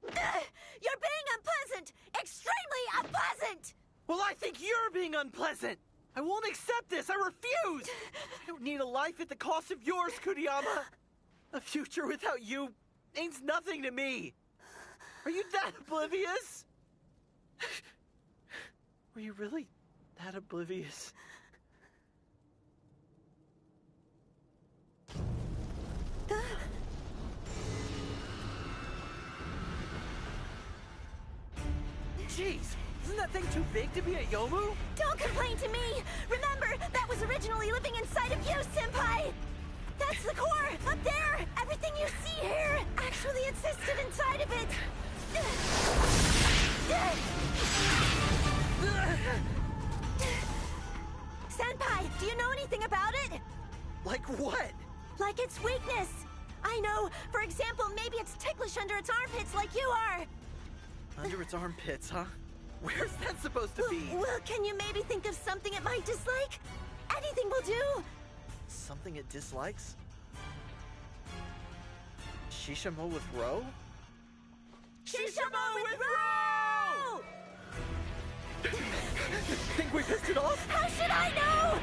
You're being unpleasant! Extremely unpleasant! Well, I think you're being unpleasant! I won't accept this! I refuse! I don't need a life at the cost of yours, Kuriyama! A future without you means nothing to me! Are you that oblivious? Were you really that oblivious? Jeez, isn't that thing too big to be a Yomu? Don't complain to me! Remember, that was originally living inside of you, Senpai! That's the core, up there! Everything you see here actually existed inside of it! Senpai, do you know anything about it? Like what? Like its weakness! I know, for example, maybe it's ticklish under its armpits like you are! Under its armpits, huh? Where's that supposed to be? Well, can you maybe think of something it might dislike? Anything will do! Something it dislikes? Shishamo with Ro? Shishamo with Ro! Think we pissed it off? How should I know?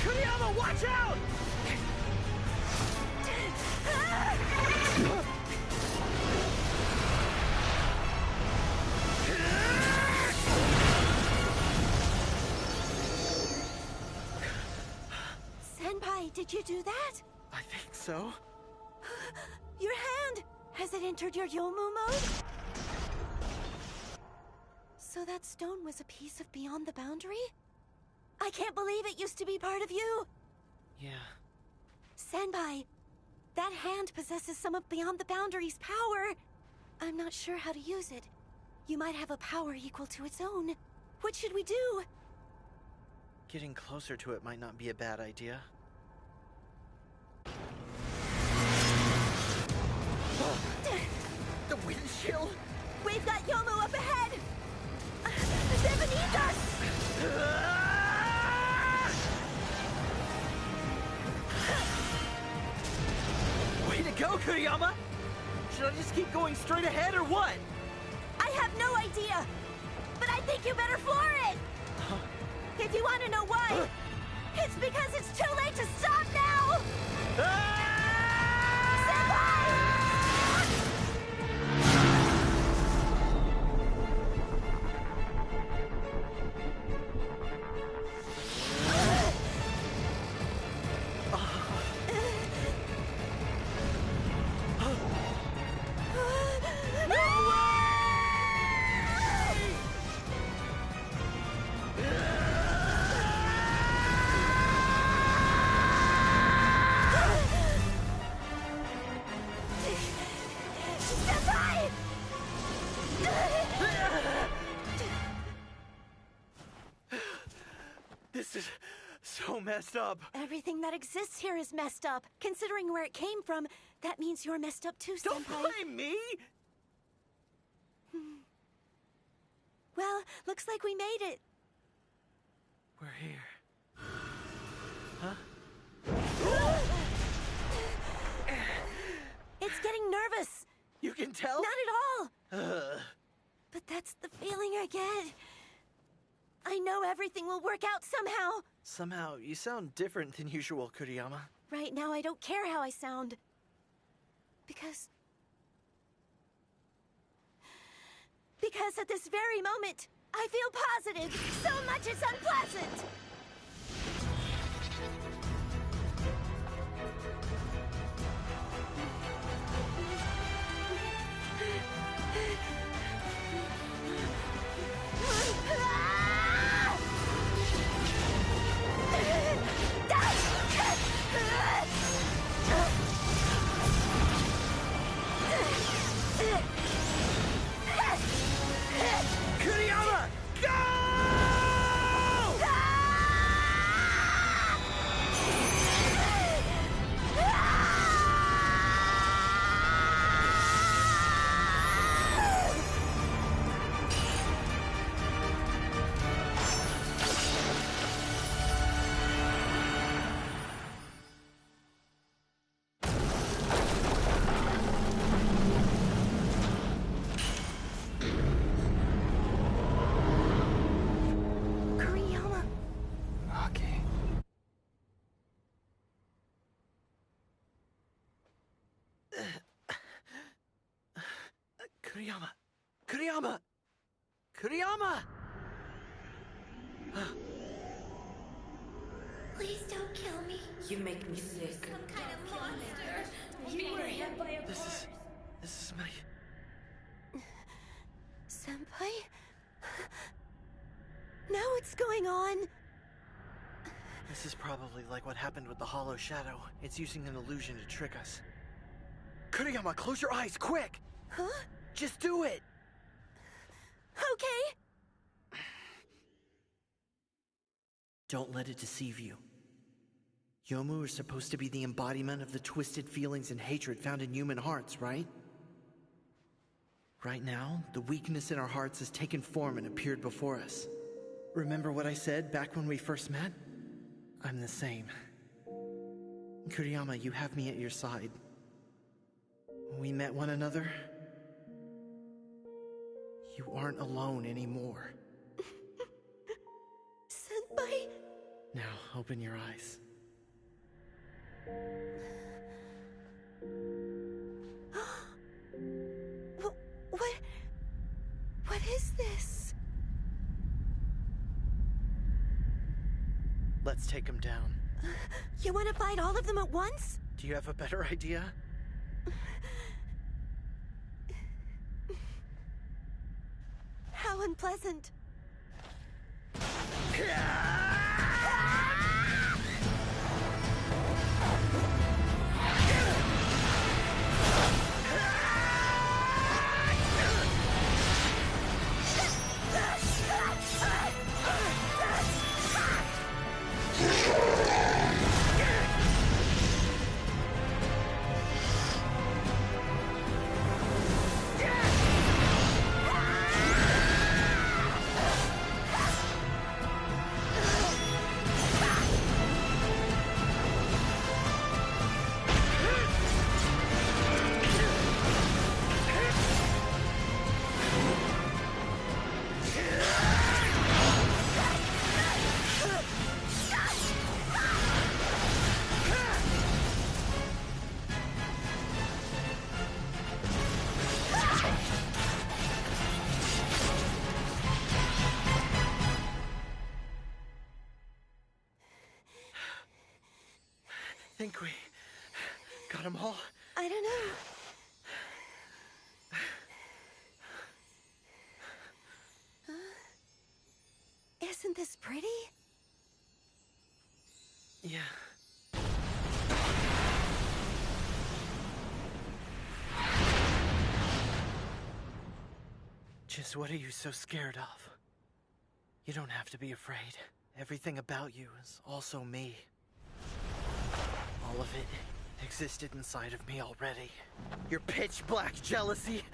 Kuriyama, watch out! Senpai, did you do that? I think so. Your hand! Has it entered your Yomu mode? So that stone was a piece of Beyond the Boundary? I can't believe it used to be part of you! Yeah. Senpai, that hand possesses some of Beyond the Boundary's power. I'm not sure how to use it. You might have a power equal to its own. What should we do? Getting closer to it might not be a bad idea. The wind chill? We've got Yomu up ahead! They're beneath us! Way to go, Kuriyama! Should I just keep going straight ahead or what? I have no idea, but I think you better floor it! If you want to know why, it's because it's too late to stop now! Senpai! This is so messed up. Everything that exists here is messed up. Considering where it came from, that means you're messed up too, Senpai. Don't blame me! Well, looks like we made it. We're here. Huh? It's getting nervous. You can tell? Not at all. But that's the feeling I get. I know everything will work out somehow. Somehow, you sound different than usual, Kuriyama. Right now, I don't care how I sound. Because at this very moment, I feel positive. So much is unpleasant. Kuriyama! Kuriyama! Kuriyama! Please don't kill me. You make me sick. Some kind of monster. You were hit by a This is my... Senpai? Now what's going on? This is probably like what happened with the Hollow Shadow. It's using an illusion to trick us. Kuriyama, close your eyes, quick! Huh? Just do it! Okay. Don't let it deceive you. Yomu are supposed to be the embodiment of the twisted feelings and hatred found in human hearts, right? Right now, the weakness in our hearts has taken form and appeared before us. Remember what I said back when we first met? I'm the same. Kuriyama, you have me at your side. When we met one another, you aren't alone anymore. Senpai? Now, open your eyes. What is this? Let's take him down. You want to fight all of them at once? Do you have a better idea? How unpleasant. Think we got them all? I don't know. Isn't this pretty? Yeah. Just what are you so scared of? You don't have to be afraid. Everything about you is also me. All of it existed inside of me already. Your pitch-black jealousy,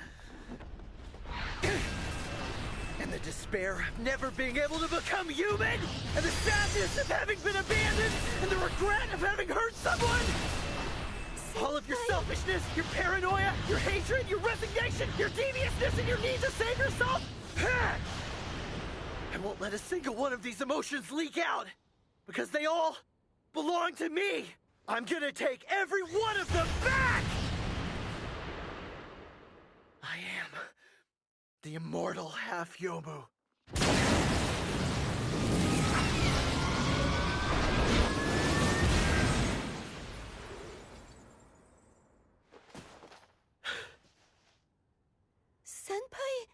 and the despair of never being able to become human, and the sadness of having been abandoned, and the regret of having hurt someone! All of your selfishness, your paranoia, your hatred, your resignation, your deviousness, and your need to save yourself! I won't let a single one of these emotions leak out, because they all belong to me! I'm gonna take every one of them back! I am the immortal half-Yomu. Senpai?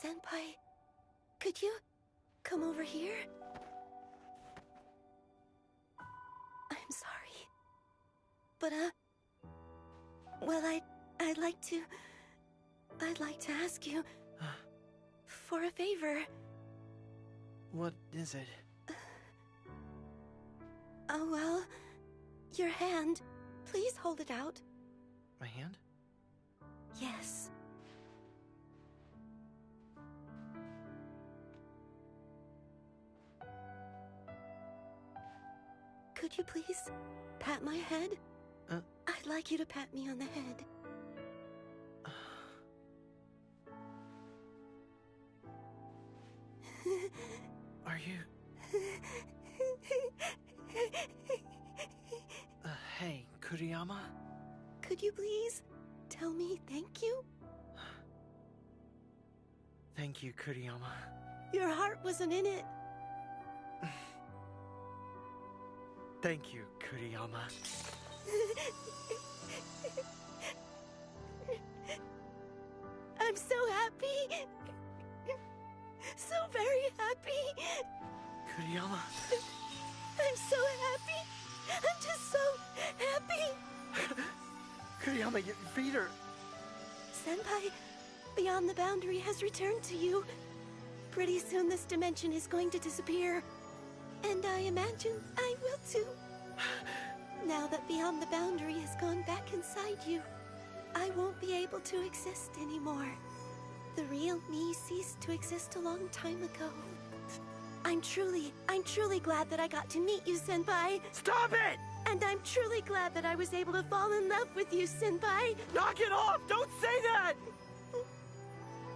Senpai, could you come over here? I'm sorry. But, well, I'd like to ask you for a favor. What is it? Oh, well, your hand. Please hold it out. My hand? Yes. Could you please pat my head? I'd like you to pat me on the head. Are Are you... Hey, Kuriyama? Could you please tell me thank you? Thank you, Kuriyama. Your heart wasn't in it. Thank you, Kuriyama. I'm so happy. So very happy. Kuriyama. I'm so happy. I'm just so happy. Kuriyama, your feet are... Senpai, Beyond the Boundary has returned to you. Pretty soon this dimension is going to disappear. And I imagine I will too. Now that Beyond the Boundary has gone back inside you, I won't be able to exist anymore. The real me ceased to exist a long time ago. I'm truly glad that I got to meet you, Senpai. Stop it! And I'm truly glad that I was able to fall in love with you, Senpai. Knock it off! Don't say that!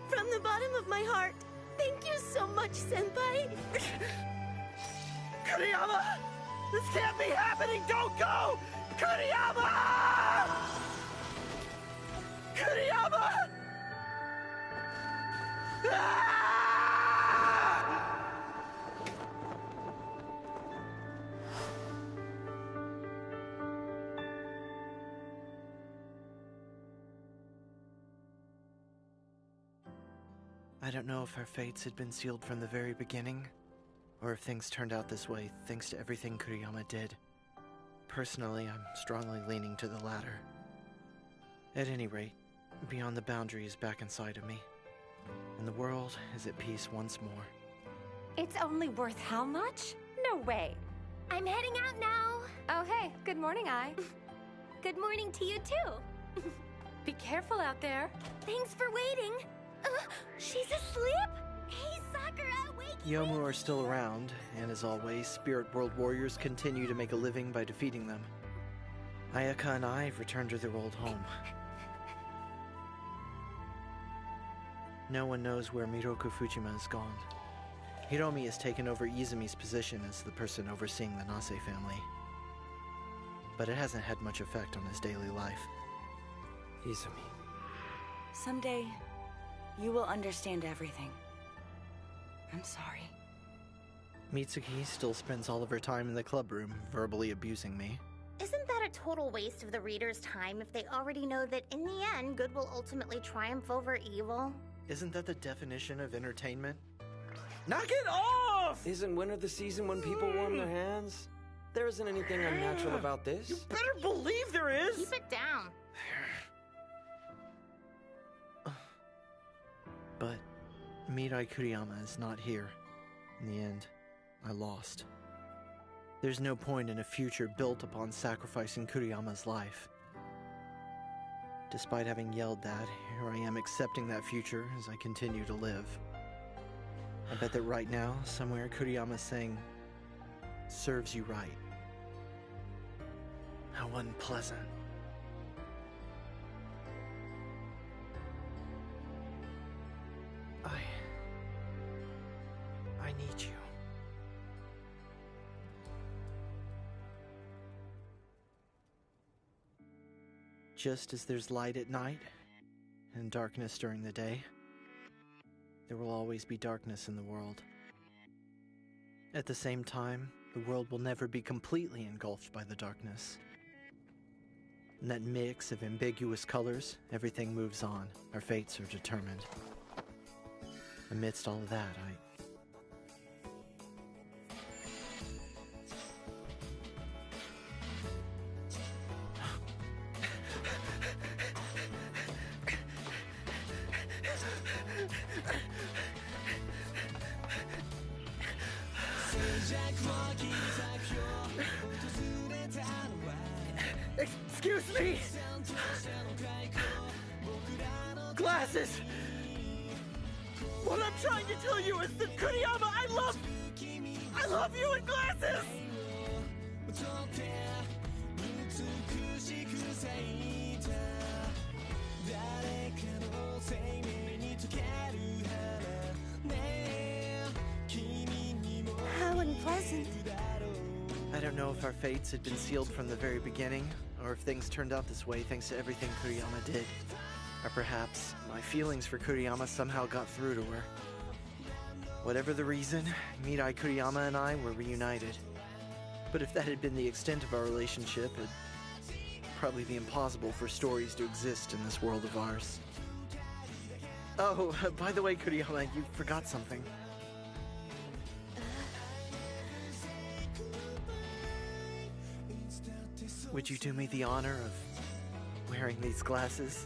From the bottom of my heart, thank you so much, Senpai. Kuriyama! This can't be happening! Don't go! Kuriyama! Kuriyama! Ah! I don't know if our fates had been sealed from the very beginning, or if things turned out this way thanks to everything Kuriyama did. Personally, I'm strongly leaning to the latter. At any rate, Beyond the Boundary is back inside of me, and the world is at peace once more. It's only worth how much? No way. I'm heading out now. Oh, hey, good morning, Ai. Good morning to you, too. Be careful out there. Thanks for waiting. She's asleep? Hey, Sakura, wake Yomu are still around, and as always, Spirit World Warriors continue to make a living by defeating them. Ayaka and I have returned to their old home. No one knows where Miroku Fujima has gone. Hiromi has taken over Izumi's position as the person overseeing the Nase family. But it hasn't had much effect on his daily life. Izumi. Someday, you will understand everything. I'm sorry. Mitsuki still spends all of her time in the club room, verbally abusing me. Isn't that a total waste of the reader's time if they already know that in the end, good will ultimately triumph over evil? Isn't that the definition of entertainment? Knock it off! Isn't winter the season when people warm their hands? There isn't anything unnatural about this. You better believe there is! Keep it down. But Mirai Kuriyama is not here. In the end, I lost. There's no point in a future built upon sacrificing Kuriyama's life. Despite having yelled that, here I am accepting that future as I continue to live. I bet that right now, somewhere Kuriyama's saying, serves you right. How unpleasant. I need you. Just as there's light at night and darkness during the day, there will always be darkness in the world. At the same time, the world will never be completely engulfed by the darkness. In that mix of ambiguous colors, everything moves on. Our fates are determined. Amidst all of that, Excuse me! Glasses! What I'm trying to tell you is that Kuriyama, I love you in glasses! unpleasant. I don't know if our fates had been sealed from the very beginning, or if things turned out this way thanks to everything Kuriyama did. Or perhaps my feelings for Kuriyama somehow got through to her. Whatever the reason, Mirai Kuriyama and I were reunited. But if that had been the extent of our relationship, it'd probably be impossible for stories to exist in this world of ours. Oh, by the way, Kuriyama, you forgot something. Would you do me the honor of wearing these glasses?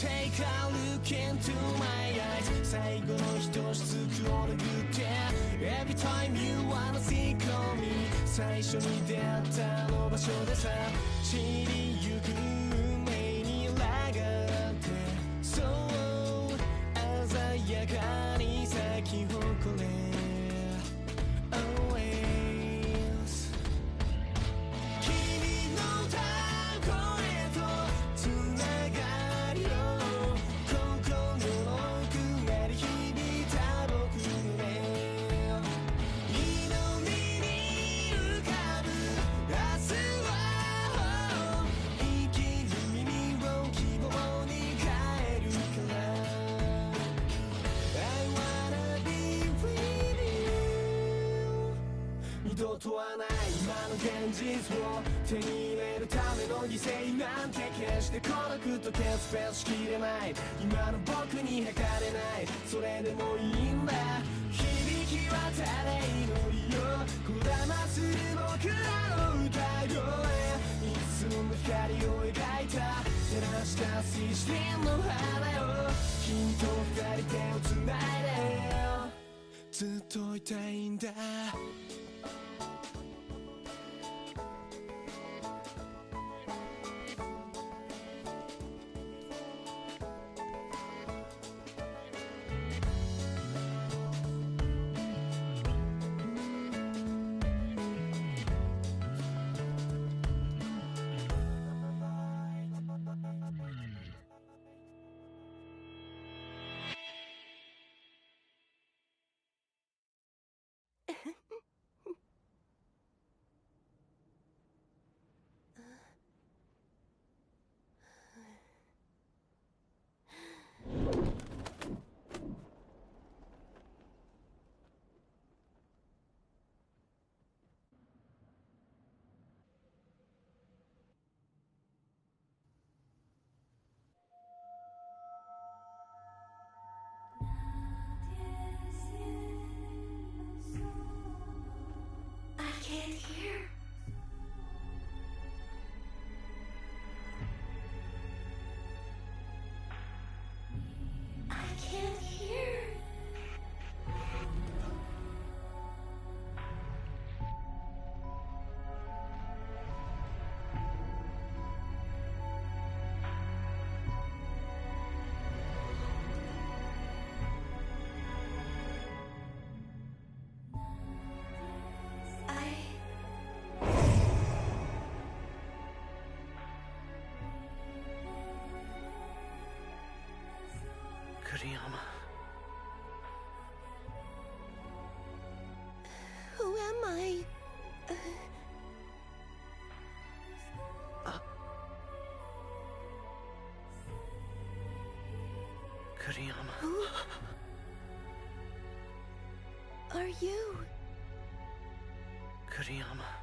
Take a look into my eyes 最後の一つクオルグってEvery time you wanna see me 最初に出会ったあの場所でさ散りゆく運命にラがあってそう鮮やかに咲き誇れAlways 君の歌声とつながりを心の奥まで響いた僕の目祈りに浮かぶ明日は生きる耳を希望に変えるから I wanna be with you 二度とはない今の現実を手に入れるための犠牲なんて決して孤独と決別しきれない今の僕に測れないそれでもいいんだ響き渡れ祈りよこだまする僕らの歌声いつもの光を描いた照らした水晶の花を君と二人手をつないでずっといたいんだI can't hear. I can't hear. Kuriyama. Who am I? Kuriyama. Who are you? Kuriyama.